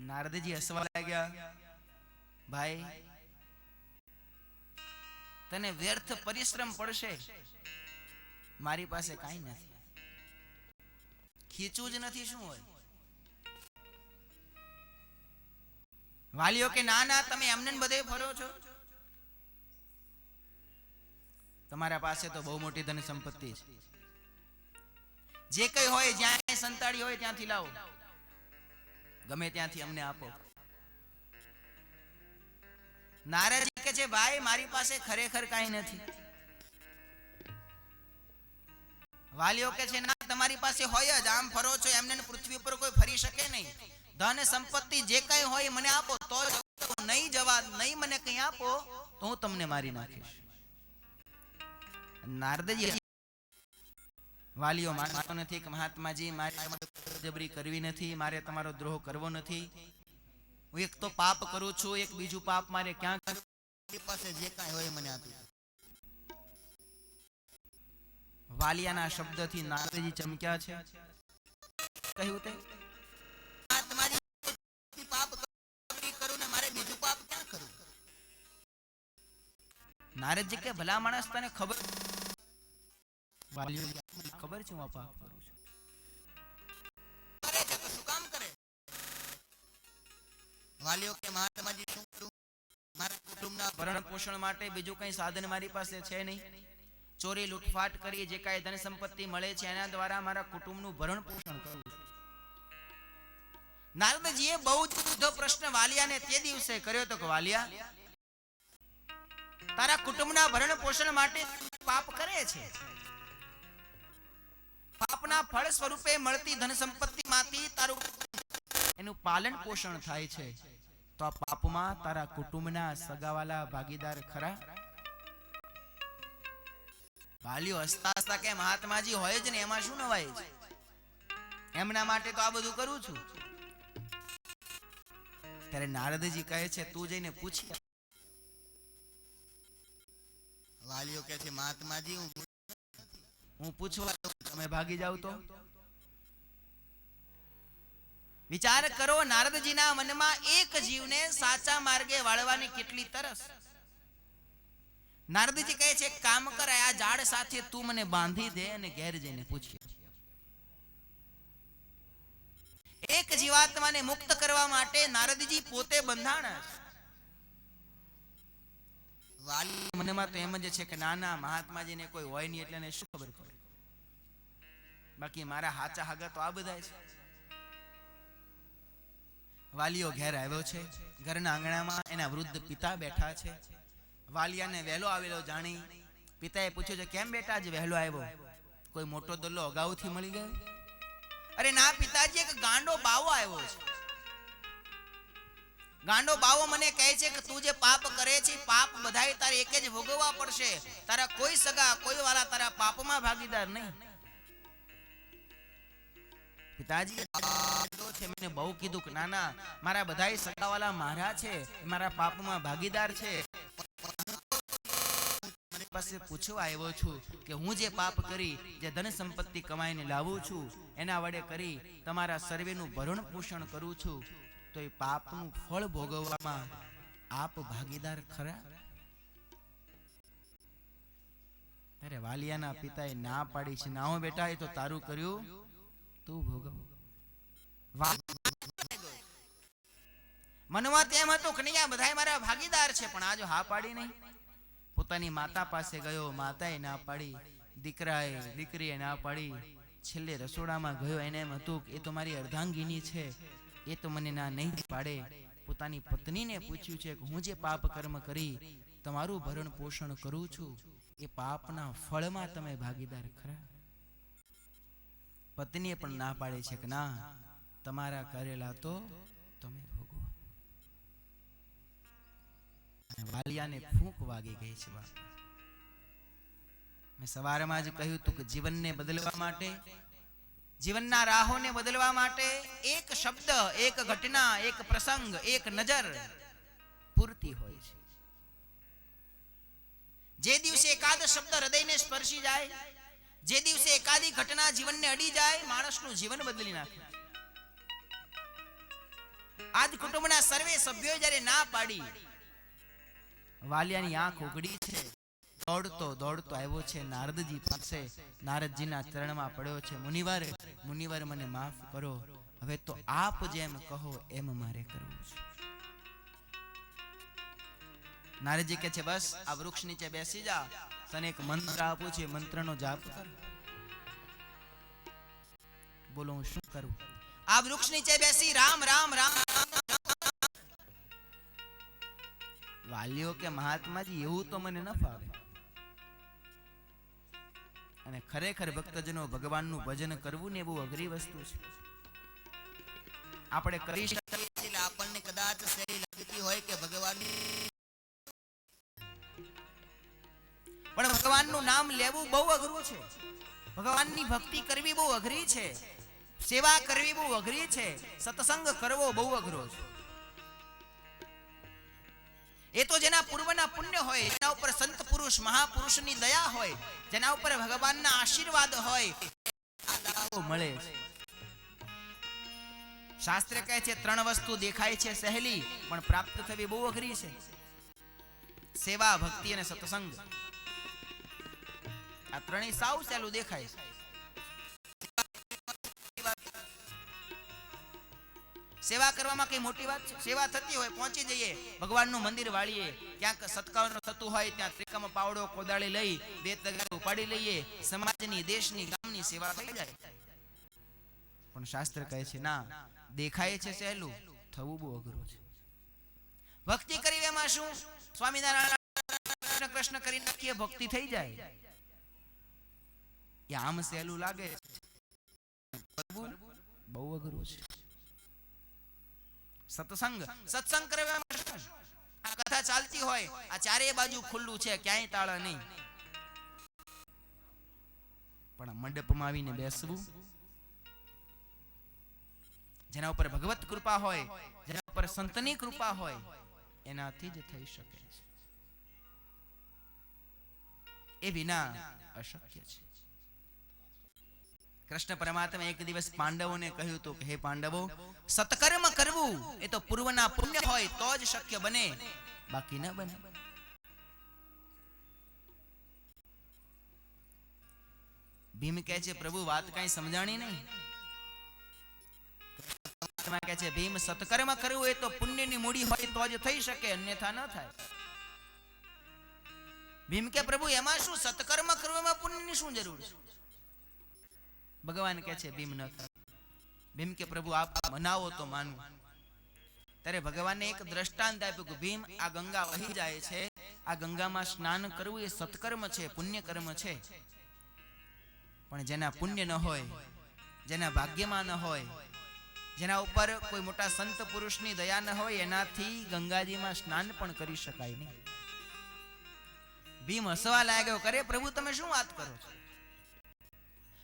નારદજી હસવા લાગ્યા, ભાઈ તને વ્યર્થ પરિશ્રમ પડશે, મારી પાસે કાંઈ નથી, ખીચું જ નથી, શું હોય? વાલીઓ કે ના ના, તમે એમને બધે ફરો છો, તમારા પાસે તો બહુ મોટી ધન સંપત્તિ છે, જે કઈ હોય જ્યાં સંતાડી હોય ત્યાંથી લાવો, ગમે ત્યાંથી અમને આપો. નારદજી કહે છે, ભાઈ મારી પાસે ખરેખર કાંઈ નથી. વાલીઓ કહે છે, ના તમારી પાસે હોય જ, આમ ફરો છો, એમને પૃથ્વી પર કોઈ ફરી શકે નહીં. ધન સંપત્તિ જે કઈ હોય મને આપો, તો નહીં જવા, નહીં મને કઈ આપો તો હું તમને મારી નાખીશ. નારદજી વાલીઓ માનતો નથી કે મહાત્માજી મારે જબરી કરવી નથી, મારે તમારો દ્રોહ કરવો નથી, હું એક તો પાપ કરું છું, એક બીજું પાપ મારે ક્યાં કરવું, પાસે જે કાંઈ હોય મને આપી. વાલિયાના શબ્દથી નારદજી ચમક્યા છે. કહ્યું તે પાપ કરું ને મારે બીજું પાપ ક્યાં કરું? નારદજી કે ભલા માણસ તને ખબર, વાલીઓ ખબર છે હું આ પાપ કરું છું, કરે છે તો શું કામ કરે? વાલીઓ કે મહાત્માજી શું કરું, મારા કુટુંબના ભરણ પોષણ માટે બીજું કઈ સાધન મારી પાસે છે નહીં, ચોરી લૂંટફાટ કરી જે કાંઈ ધન સંપત્તિ મળે છે એના દ્વારા મારા કુટુંબનું ભરણ પોષણ કરું છું. નારદજીએ બહુ જ પ્રશ્ન વાલિયાને તે દિવસે કર્યો તો કે વાલિયા, તારા કુટુંબના ભરણ પોષણ માટે પાપ કરે છે, પાપના ફળ સ્વરૂપે મળતી ધન સંપત્તિમાંથી તારું એનું પાલન પોષણ થાય છે, તો આ પાપમાં તારા કુટુંબના સગાવાલા ભાગીદાર ખરા? વાલીઓ હસતા હસતા કે મહાત્માજી હોય જ ને, એમાં શું નવાય છે, એમના માટે તો આ બધું કરું છું. ત્યારે નારદજી કહે છે, તું જઈને પૂછી. વાલીઓ કહે છે, મહાત્માજી હું પૂછવા, તમે ભાગી જાવ તો? વિચાર કરો, નારદજીના મનમાં એક જીવને સાચા માર્ગે વાળવાની કેટલી તરસ. નારદજી કહે છે, કામ કર, આ ઝાડ સાથે તું મને બાંધી દે અને ઘેર જઈને પૂછીએ. એક જીવાત્માને મુક્ત કરવા માટે નારદજી પોતે બંધાણા. વાલી મનમાં તો એમ જ છે કે ના ના, મહાત્માજીને કોઈ હોય નહીં એટલે શું ખબર પડે, બાકી મારા હાચા હાગા તો આ બધા છે. વાલીઓ ઘેર આવ્યો છે, ઘરના આંગણામાં એના વૃદ્ધ પિતા બેઠા છે. વાલિયાને વહેલો આવેલો જાણી પિતાએ પૂછ્યું છે, કેમ બેટા આજે વહેલો આવ્યો, કોઈ મોટો દલ્લો અગાઉથી મળી ગયો? અરે ના પિતાજી, એક ગાંડો બાવો આવ્યો છે. ગાંડો બાવો મને કહે છે કે તું જે પાપ કરે છે પાપ બધાય તારે એક જ ભોગવવા પડશે, તારા કોઈ સગા કોઈ વાલા તારા પાપમાં ભાગીદાર નહીં. પિતાજી છે, મેં બહુ કીધું કે ના ના, મારા બધાય સગાવાલા મારા છે, મારા પાપમાં ભાગીદાર છે. પાસે પૂછવા આવ્યો છું કે હું જે પાપ કરી, જે ધન સંપત્તિ કમાઈને લાવું છું, એના વડે કરી તમારા સર્વેનું ભરણ પોષણ કરું છું, તો એ પાપનું ફળ ભોગવવામાં આપ ભાગીદાર ખરા? ત્યારે વાલિયાના પિતાએ ના પાડી છે, ના હો બેટા, એ તો તારું કર્યું તું ભોગવ. મનમાં તેમ હતું કે નહીં, આ બધા મારા ભાગીદાર છે, પણ આ જો હા પાડી નહીં. પોતાની માતા પાસે ગયો, માતાએ ના પાડી, દીકરીએ ના પાડી, છેલ્લે રસોડામાં ગયો, એને એમ હતું કે એ તો મારી અર્ધાંગીની છે, એ તો મને ના નહીં પાડે. પોતાની પત્નીને પૂછ્યું છે કે હું જે પાપ કર્મ કરી તમારું ભરણ પોષણ કરું છું, એ પાપના ફળમાં તમે ભાગીદાર ખરા? પત્નીએ પણ ના પાડે છે કે ના, તમારા કરેલા તો તમે ભોગવો. વાલિયાને ફૂંક વાગી ગઈ છે. મેં સવારમાં જ કહ્યું હતું કે જીવનને બદલવા માટે જીવનના રાહોને બદલવા માટે એક શબ્દ, એક ઘટના, એક પ્રસંગ, એક નજર પૂરતી હોય છે. જે દિવસે એકાદ શબ્દ હૃદયને સ્પર્શી જાય, જે દિવસે એકાદી ઘટના જીવનને અડી જાય, માણસનું જીવન બદલી નાખે. આજ કુટુંબના સર્વે સભ્યોએ જ્યારે ના પાડી, વાલિયાની આંખ ઉઘડી છે. દોડતો દોડતો આવ્યો છે નારદજી પાસે, નારદજીના ચરણમાં પડ્યો છે. મુનિવર મને માફ કરો, હવે તો આપ જેમ કહો એમ મારે કરવું છે. નારદજી કહે છે બસ આ વૃક્ષ નીચે બેસી જા, તને એક મંત્ર આપું છું, મંત્રનો જાપ કર. બોલો હું શું કરું? આ વૃક્ષ નીચે બેસી રામ રામ રામ. વાલીઓ કે મહાત્માજી એવું તો મને ન ફાવે, અને ખરેખર ભક્તજનો ભગવાનનું ભજન કરવું ને બહુ અઘરી વસ્તુ છે. આપણે કરી શકીએ છીએ, આપણને કદાચ સહેલી લાગતી હોય કે ભગવાન, પણ ભગવાનનું નામ લેવું બહુ અઘરું છે. ભગવાનની ભક્તિ કરવી બહુ અઘરી છે, સેવા કરવી બહુ અઘરી છે, સત્સંગ કરવો બહુ અઘરો છે. એ તો જેના પૂર્વના પુણ્ય હોય, જેના ઉપર સંત પુરુષ મહાપુરુષની દયા હોય, જેના ઉપર ભગવાનના આશીર્વાદ હોય, મળે. શાસ્ત્ર કહે છે 3 વસ્તુ દેખાય છે સહેલી, પણ પ્રાપ્ત થવી બહુ અઘરી છે. સેવા, ભક્તિ અને સત્સંગ. આ ત્રણેય સાવ સહેલું દેખાય છે. સેવા કરવામાં કઈ મોટી વાત છે? સેવા થતી હોય પહોંચી જઈએ, ભગવાનનું મંદિર વાળીએ, ક્યાંક સત્કાર થતું હોય ત્યાં ત્રિકમ પાવડો કોદાળી લઈ 2 તગારા ઉપાડી લઈએ, સમાજની, દેશની, ગામની સેવા થઈ જાય. પણ શાસ્ત્ર કહે છે ના, દેખાય છે સહેલું, થવું બહુ અઘરું છે. ભક્તિ કરી એમાં શું? સ્વામિનારાયણ કૃષ્ણ કરી નાખીએ, ભક્તિ થઈ જાય. એ આમ સહેલું લાગે, બહુ અઘરું છે. સત્સંગ કરવામાં શું? આ કથા ચાલતી હોય, આ ચારે બાજુ ખુલ્લું છે, ક્યાંય તાળા નહીં, પણ મંડપમાં આવીને બેસવું, જેના ઉપર ભગવત કૃપા હોય, જેના ઉપર સંતની કૃપા હોય, એનાથી જ થઈ શકે છે. એ વિના અશક્ય છે. કૃષ્ણ પરમાત્મા એક દિવસ પાંડવોને કહ્યું હતું કે હે પાંડવો, સત્કર્મ કરવું એ તો પૂર્વના પુણ્ય હોય તો જ શક્ય બને, બાકી ન બને. ભીમ કહે છે પ્રભુ વાત કઈ સમજાણી નહીં. કહે છે ભીમ, સત્કર્મ કરવું એ તો પુણ્યની મૂડી હોય તો જ થઈ શકે, અન્યથા ન થાય. ભીમ કે પ્રભુ એમાં શું, સત્કર્મ કરવામાં પુણ્યની શું જરૂર છે? ભગવાન કહે છે ભીમ ન થાય. ભીમ કે પ્રભુ આપ મનાવો તો માનું. ત્યારે ભગવાને એક દ્રષ્ટાંત આપ્યું કે ભીમ, આ ગંગા વહી જાય છે, આ ગંગામાં સ્નાન કરવું એ સત્કર્મ છે, પુણ્ય કર્મ છે. પણ જેના પુણ્ય ન હોય, જેના ભાગ્યમાં ન હોય, જેના ઉપર કોઈ મોટા સંત પુરુષની દયા ન હોય, એનાથી ગંગાજીમાં સ્નાન પણ કરી શકાય નહીં. ભીમ હસવા લાગ્યો, કરે પ્રભુ તમે શું વાત કરો છો?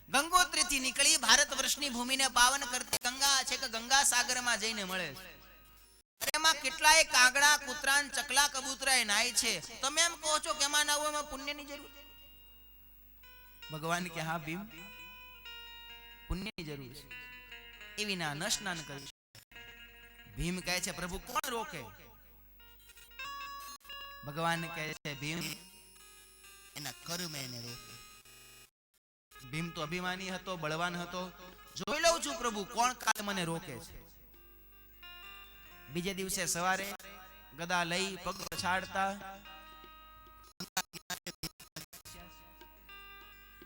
ગંગોત્રીથી નીકળી ભારત વર્ષની ભૂમિને પાવન કરતી ગંગા છે કે ગંગા સાગરમાં જઈને મળે છે. એમાં કેટલાય કાગડા, કૂતરા, ચકલા, કબૂતરા નાય છે. તમે એમ કહો છો કે એમાં ના હોય, એમાં પુણ્યની જરૂર? ભગવાન કે હા ભીમ, પુણ્યની જરૂર છે, એ વિના ન સ્નાન કરી શકે. ભીમ કહે છે પ્રભુ કોણ રોકે? ભગવાન કહે છે ભીમ, એના કર્મ એને રોકે. ભીમ તો અભિમાની હતો, બળવાન હતો. જોઈ લઉં છું પ્રભુ કોણ કાલે મને રોકે છે. બીજે દિવસે સવારે ગદા લઈ પગ પછાડતા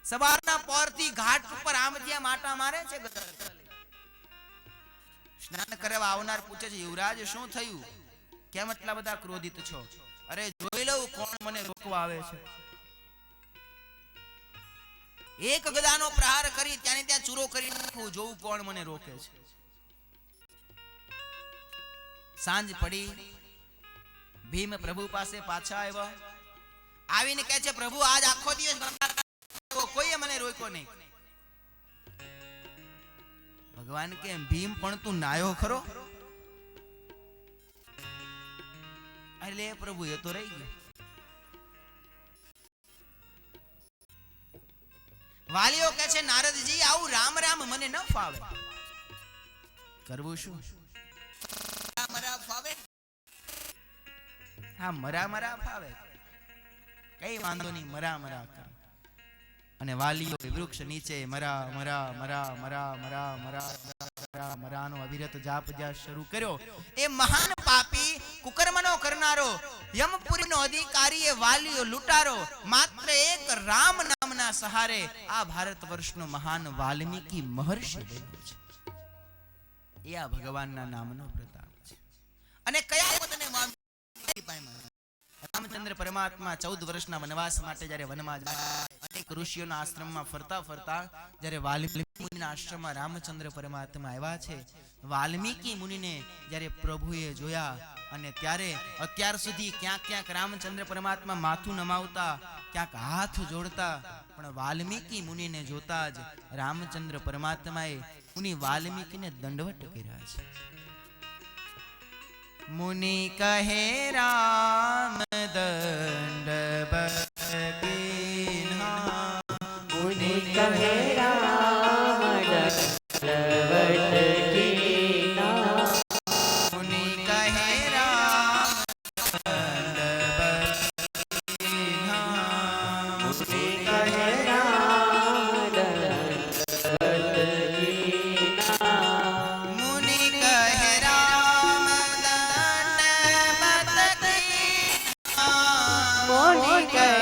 સવારના પોરથી ઘાટ ઉપર આમ ત્યાં માટા મારે છે. સ્નાન કરવા આવનાર પૂછે છે યુવરાજ શું થયું, કેમ એટલા બધા ક્રોધિત છો? અરે જોઈ લઉં કોણ મને રોકવા આવે છે. એક ગદાનો પ્રહાર કરી ત્યાં ત્યાં ચૂરો કરી નાખું, જોઉં કોણ મને રોકે છે. સાંજ પડી, ભીમ પ્રભુ પાસે પાછા આવ્યા. આવીને કહે છે પ્રભુ આજ આખો દિવસ કોઈએ મને રોક્યો નહીં. ભગવાન કે ભીમ પણ તું નાયો ખરો? એટલે પ્રભુ એ તો રહી ગયો. વાલીઓ કહે છે નારદજી આવું રામ રામ મને ન ફાવે. કરવું શું? મરા ફાવે? હા, મરા ફાવે. કઈ વાંધો નહીં, મરા કર. અને વાલીઓ વૃક્ષ નીચે મરાનો અવિરત જાપ શરૂ કર્યો. એ મહાન પાપી કુકર્મનો કરનારો યમપુરીનો અધિકારી એ વાલીઓ લૂંટારો માત્ર એક રામ નામના સહારે આ ભારત વર્ષનો મહાન વાલ્મીકી મહર્ષિ બન્યો છે. એ આ ભગવાનના નામનો પ્રતાપ છે. અને કયા પદને રામચંદ્ર પરમાત્મા 14 વર્ષના વનવાસ માટે જ્યારે વનમાં જાય, અનેક ઋષિઓના આશ્રમમાં ફરતા જ્યારે વાલ્મીકી મુનિના આશ્રમમાં રામચંદ્ર પરમાત્મા આવ્યા છે. વાલ્મીકી મુનિને જ્યારે પ્રભુએ જોયા અને ત્યારે અત્યાર સુધી ક્યાંક રામચંદ્ર પરમાત્મા માથું નમાવતા, ક્યાંક હાથ જોડતા, પણ વાલ્મીકી મુનિને જોતા જ રામચંદ્ર પરમાત્માએ મુનિ વાલ્મીકીને દંડવત કર્યા છે. મુનિ કહે રામ દંડવત કીન્હા, મુનિ કહે રામ દંડવત કીન્હા, મુનિ કહે રામ દંડવત કીન્હા, મુનિ કહે રામ દંડવત કીન્હા, મુનિ કહે રામ દંડવત કીન્હા, મુનિ કહે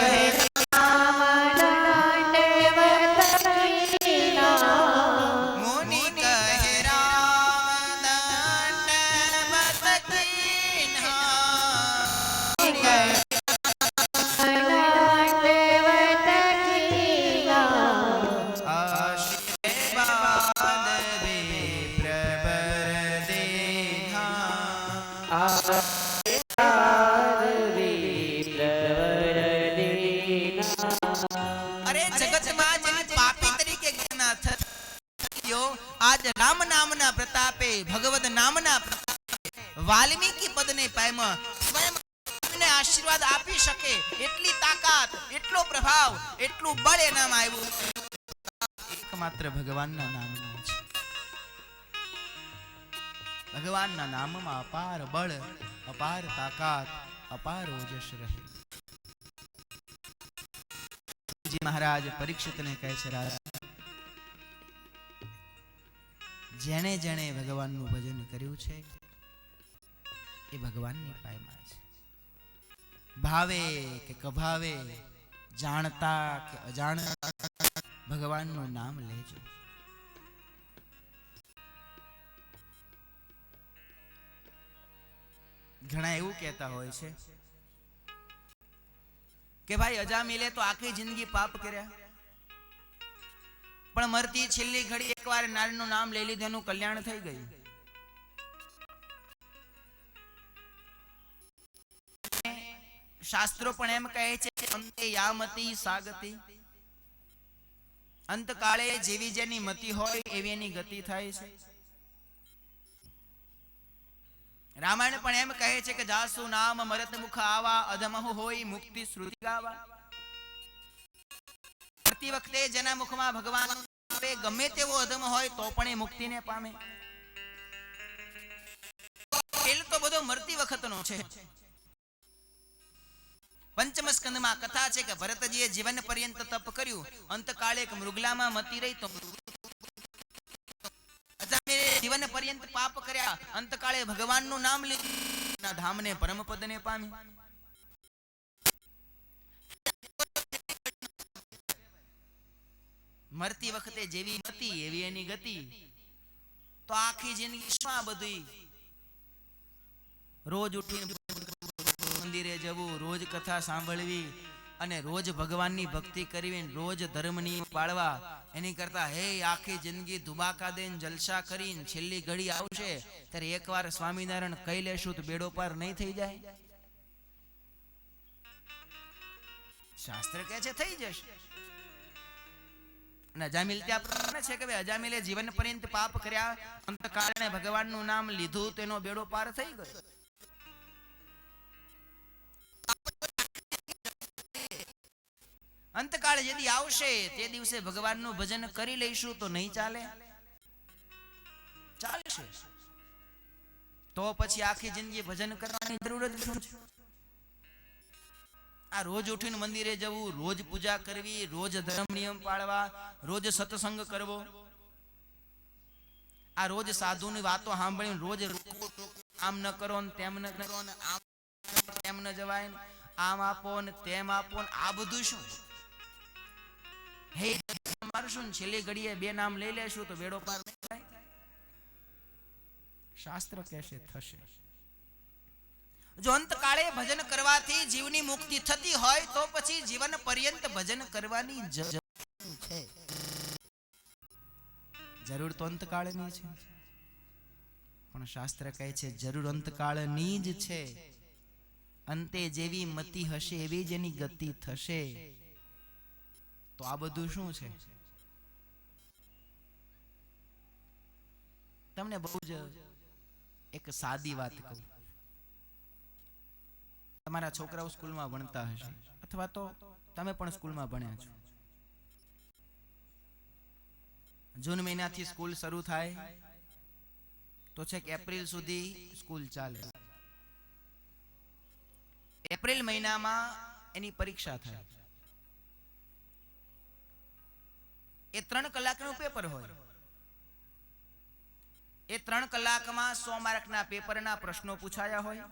ભગવદ નામના વાલ્મીકી પદને પામ્યા. સ્વયં આશીર્વાદ આપી શકે એટલી તાકાત, એટલો પ્રભાવ, એટલું બળ એનામાં આવ્યું. એકમાત્ર ભગવાનના નામનું છે. ભગવાનના નામમાં અપાર બળ, અપાર તાકાત, અપાર ઓજસ રહે. મહારાજ પરીક્ષિતને કહે છે, રાજા જેણે જેણે ભગવાનનું ભજન કર્યું છે એ ભગવાનની પાયમાં છે. ભાવે કે કભાવે, જાણતા કે અજાણતા ભગવાનનું નામ લેજો. ઘણા એવું કહેતા હોય છે કે ભાઈ અજામિલે તો આખી જિંદગી પાપ કર્યા, પણ મરતી છેલ્લી ઘડી એકવાર નારાયણનું નામ લઈ લીધું, એનું કલ્યાણ થઈ ગયું. શાસ્ત્રો પણ એમ કહે છે અંતે યામતી સાગતી, અંતકાળે જેવી જેની મતિ હોય એવી એની ગતિ થાય છે. રામાયણ પણ એમ કહે છે કે જાસુ નામ મરત મુખ આવા, અધમહુ હોય મુક્તિ શ્રુતિ ગાવા. મરતી વખતે જેના મુખમાં ભગવાન આવે, ગમે તેવો અધમ હોય તો પણ એ મુક્તિને પામે. ખેલ તો બધો મરતી વખતનો છે. પંચમ સ્કંદમાં કથા છે કે ભરતજીએ જીવન પર્યંત તપ કર્યું, અંતકાળે એક મૃગલામાં મતી રહી તો જીવન પર્યંત પાપ કર્યા, અંતકાળે ભગવાનનું નામ લીધું, ધામને પરમ પદને પામી. મરતી વખતે જેવી મતિ એવી એની ગતિ. તો આખી જિંદગી શું બધી રોજ ઉઠીને મંદિરે જવું, રોજ કથા સાંભળવી અને રોજ ભગવાનની ભક્તિ કરવી, રોજ ધર્મની પાળવા, એની કરતા હે આખી જિંદગી ધુબાકા દઈને જલસા કરીને છેલ્લી ઘડી આવશે ત્યારે એકવાર સ્વામિનારાયણ કહી લેશું તો બેડો પાર નહીં થઈ જાય? શાસ્ત્ર કહે છે થઈ જશે. અને અજામિલ ત્યાં પ્રમાણે છે કે અજામિલે જીવન પર્યંત પાપ કર્યા, અંતકાળે ભગવાનનું નામ લીધું, તેનો બેડો પાર થઈ ગયો. અંતકાળ જેદી આવશે તે દિવસે ભગવાનનું ભજન કરી લઈશું તો નહીં ચાલે? ચાલશે. તો પછી આખી જિંદગી ભજન કરવાની જરૂર જ શું છે? આ રોજ ઉઠીને મંદિરે જવું, રોજ પૂજા કરવી, રોજ ધર્મ નિયમ પાળવા, રોજ સત્સંગ કરવો, આ રોજ સાધુની વાતો સાંભળીને રોજ આમ ન કરો ને તેમ ન કરો ને આમ તેમ ન જવાય ને આમ આપો ને તેમ આપો ને આ બધું શું? હે મારશું ને છેલ્લી ઘડીએ બે નામ લઈ લેશું તો બેડો પાર નહીં થાય? શાસ્ત્ર કહેશે થશે. જો અંતકાળે ભજન કરવાથી જીવની મુક્તિ થતી હોય તો પછી જીવન પર્યંત ભજન કરવાની જરૂર છે. જરૂર તો અંતકાળની છે, પણ શાસ્ત્ર કહે છે જરૂર અંતકાળની જ છે. અંતે જેવી મતિ હશે એવી જ એની ગતિ થશે. તો આ બધું શું છે? તમને બહુ જ એક સાદી વાત કહું. તમારા છોકરાઓ સ્કૂલમાં ભણતા હશે, અથવા તો તમે પણ સ્કૂલમાં ભણ્યા છો. જૂન મહિનાથી સ્કૂલ શરૂ થાય તો છેક એપ્રિલ સુધી સ્કૂલ ચાલે. એપ્રિલ મહિનામાં એની પરીક્ષા થાય. એ 3 કલાકનું પેપર હોય. એ 3 કલાકમાં 100 માર્કના પેપરના પ્રશ્નો પૂછાયા હોય.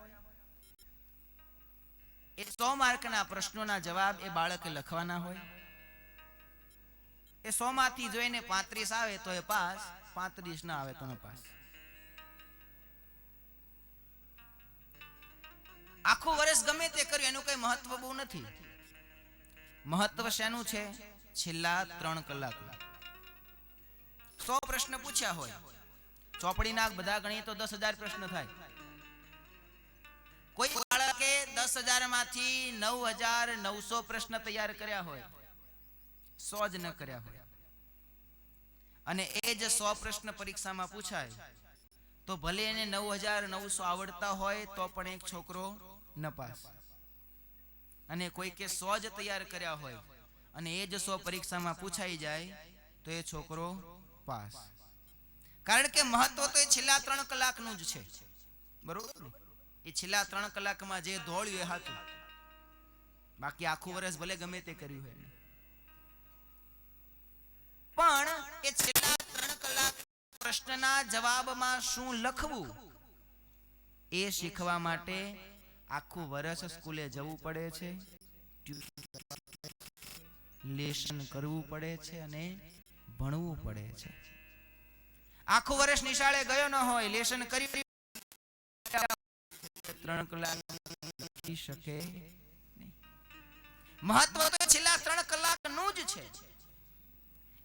એ 100 માર્કના પ્રશ્નોના જવાબ એ બાળકે લખવાના હોય. એ 100 માંથી જોઈને 35 આવે તો એ પાસ, 35 ના આવે તો ન પાસ. આખું વર્ષ ગમે તે કર્યું એનું કઈ મહત્વ બહુ નથી. મહત્વ શેનું છે? છેલ્લા 3 કલાક. 100 પ્રશ્ન પૂછ્યા હોય, ચોપડીના બધા ગણીએ તો 10,000 પ્રશ્ન થાય. કોઈ બાળકે 10,000 માંથી 9,900 પ્રશ્ન તૈયાર કર્યા હોય, 100 જ ન કર્યા હોય, અને એ જ 100 પ્રશ્ન પરીક્ષામાં પૂછાય તો ભલે એને 9,900 આવડતા હોય તો પણ એક છોકરો ન પાસ. અને કોઈ કે 100 જ તૈયાર કર્યા હોય અને એ જ 100 પરીક્ષામાં પૂછાઈ જાય તો એ છોકરો પાસ. કારણ કે મહત્વ તો એ છેલ્લા 3 કલાકનું જ છે. બરોબર? એ છેલ્લા 3 કલાકમાં જે દોડ્યું એ હાથું. બાકી આખું વર્ષ ભલે ગમે તે કર્યું હોય, પણ એ છેલ્લા 3 કલાક પ્રશ્નના જવાબમાં શું લખવું એ શીખવા માટે આખું વર્ષ સ્કૂલે જવું પડે છે, લેશન કરવું પડે છે અને ભણવું પડે છે. આખું વર્ષ નિશાળે ગયો ન હોય, લેશન કરી 3 કલાક લખી શકે નહીં. મહત્વ તો છેલ્લા 3 કલાકનું જ છે.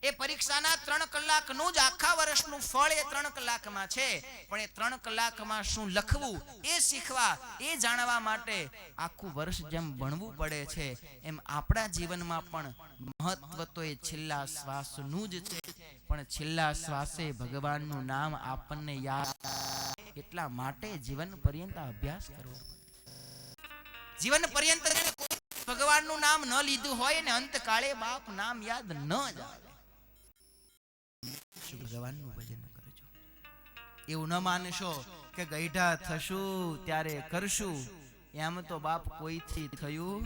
એ પરીક્ષાના 3 કલાકનું જ આખા વર્ષનું ફળ એ 3 કલાકમાં છે. પણ એ 3 કલાકમાં શું લખવું એ શીખવા, એ જાણવા માટે આખું વર્ષ જેમ ભણવું પડે છે, એમ આપણા જીવનમાં પણ મહત્વ તો એ છેલ્લા શ્વાસનું જ છે. પણ છેલ્લા શ્વાસે ભગવાનનું નામ આપણને યાદ, એટલા માટે જીવન પર્યંત અભ્યાસ કરવો. જીવન પર્યંત ભગવાનનું નામ ન લીધું હોય ને અંતકાળે બાપ નામ યાદ ન જ આવે. ભગવાનનું ભજન કરજો. એવું ન માનશો કે ગઈઢા થશું ત્યારે કરશું, એમ તો બાપ કોઈથી થયું.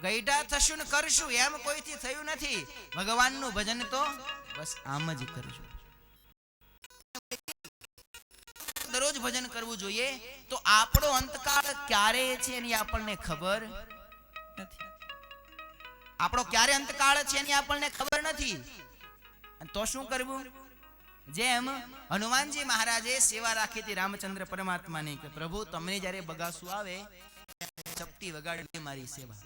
ગઈઢા થશું ને કરશું એમ કોઈથી થયું નથી. ભગવાનનું ભજન તો બસ આમ જ કરજો. દરરોજ ભજન કરવું જોઈએ. તો આપણો અંતકાળ ક્યારે છે એની આપણને ખબર નથી. આપણો ક્યારે અંતકાળ છે એની આપણને ખબર નથી. તો શું કરવું? જેમ હનુમાનજી મહારાજે સેવા રાખી હતી રામચંદ્ર પરમાત્માની કે પ્રભુ તમને જ્યારે બગાસું આવે ચપટી વગાડવી મારી સેવા.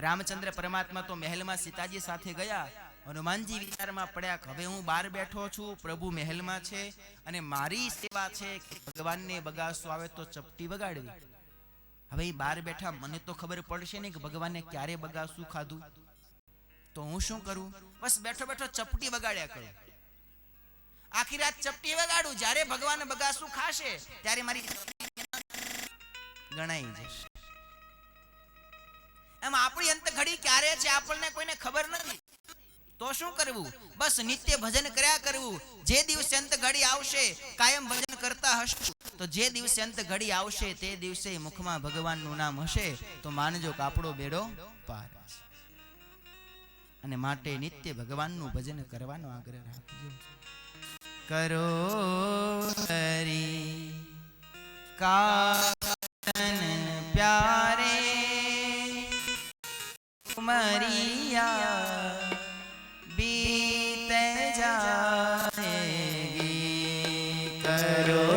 રામચંદ્ર પરમાત્મા તો મહેલમાં સીતાજી સાથે ગયા. હનુમાનજી વિચારમાં પડ્યા કે હવે હું બહાર બેઠો છું, પ્રભુ મહેલમાં છે અને મારી સેવા છે કે ભગવાનને બગાસું આવે તો ચપટી વગાડવી. હવે બહાર બેઠા મને તો ખબર પડશે ને કે ભગવાને ક્યારે બગાસું ખાધું. तो हूँ शू करूं? बस बैठो बैठो चपटी वगाड्या करूं। आखी रात चपटी वगाडू, जारे भगवान बगासू खाशे त्यारे मारी गणाई जशे। एम आपणी अंत घड़ी क्यारे छे आपने कोईने खबर नहीं। तो शू करवू? बस नित्य भजन कर्या करवू। जे दिवसे अंत घड़ी आवशे कायम भजन करता हशो तो जे दिवसे अंत घड़ी आवशे ते दिवसे मुखमा भगवान नु नाम हशे तो मानजो कापड़ो बेड़ो पार। अने माटे नित्य भगवान नु भजन करवानो आग्रह राखजो। करो हरि का भजन प्यारे उमरिया बीत जाएगी। करो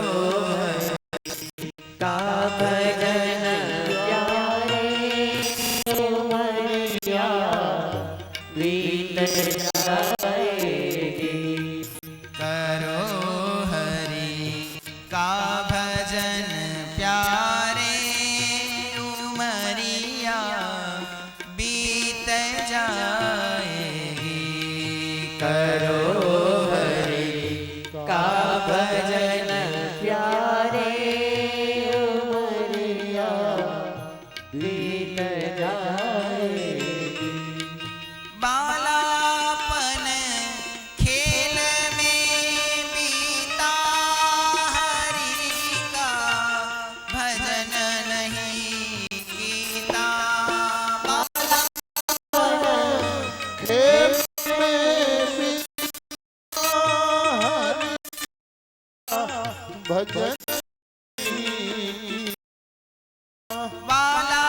का भजन प्यारे उमरिया बीत जाएगी। करो हरि का भजन प्यारे उमरिया बीत जाएगी। करो हरि का भजन प्यारे उमरिया बीत जाएगी। बालापन खेल में बीता हरि का भजन नहीं कीता। खेल में भजन बाला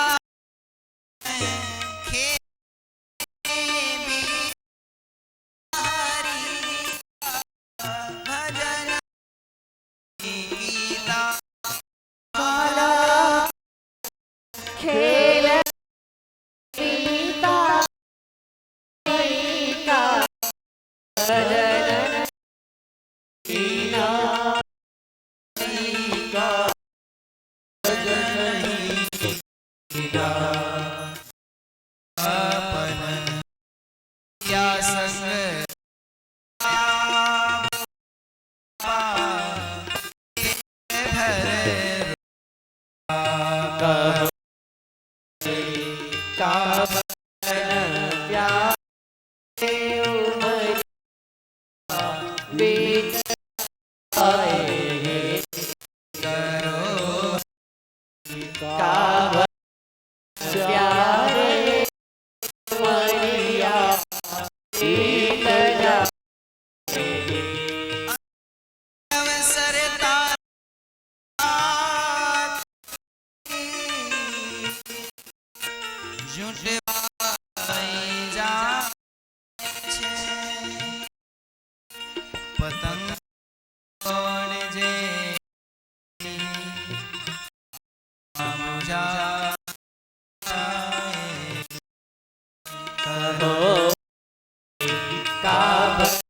खेल में बीता हरि का भजन नहीं कीता। बाला खेल बीता हरि का भजन कीना। का भजन नहीं कीता। अपन या संग भर का भजन प्यारे उमरिया बीत जाएगी। करो का भजन प्यारे उमरिया बीत जाएगी। अवसर झूठे जा पतंग कोण जे बुझा कहो का भजन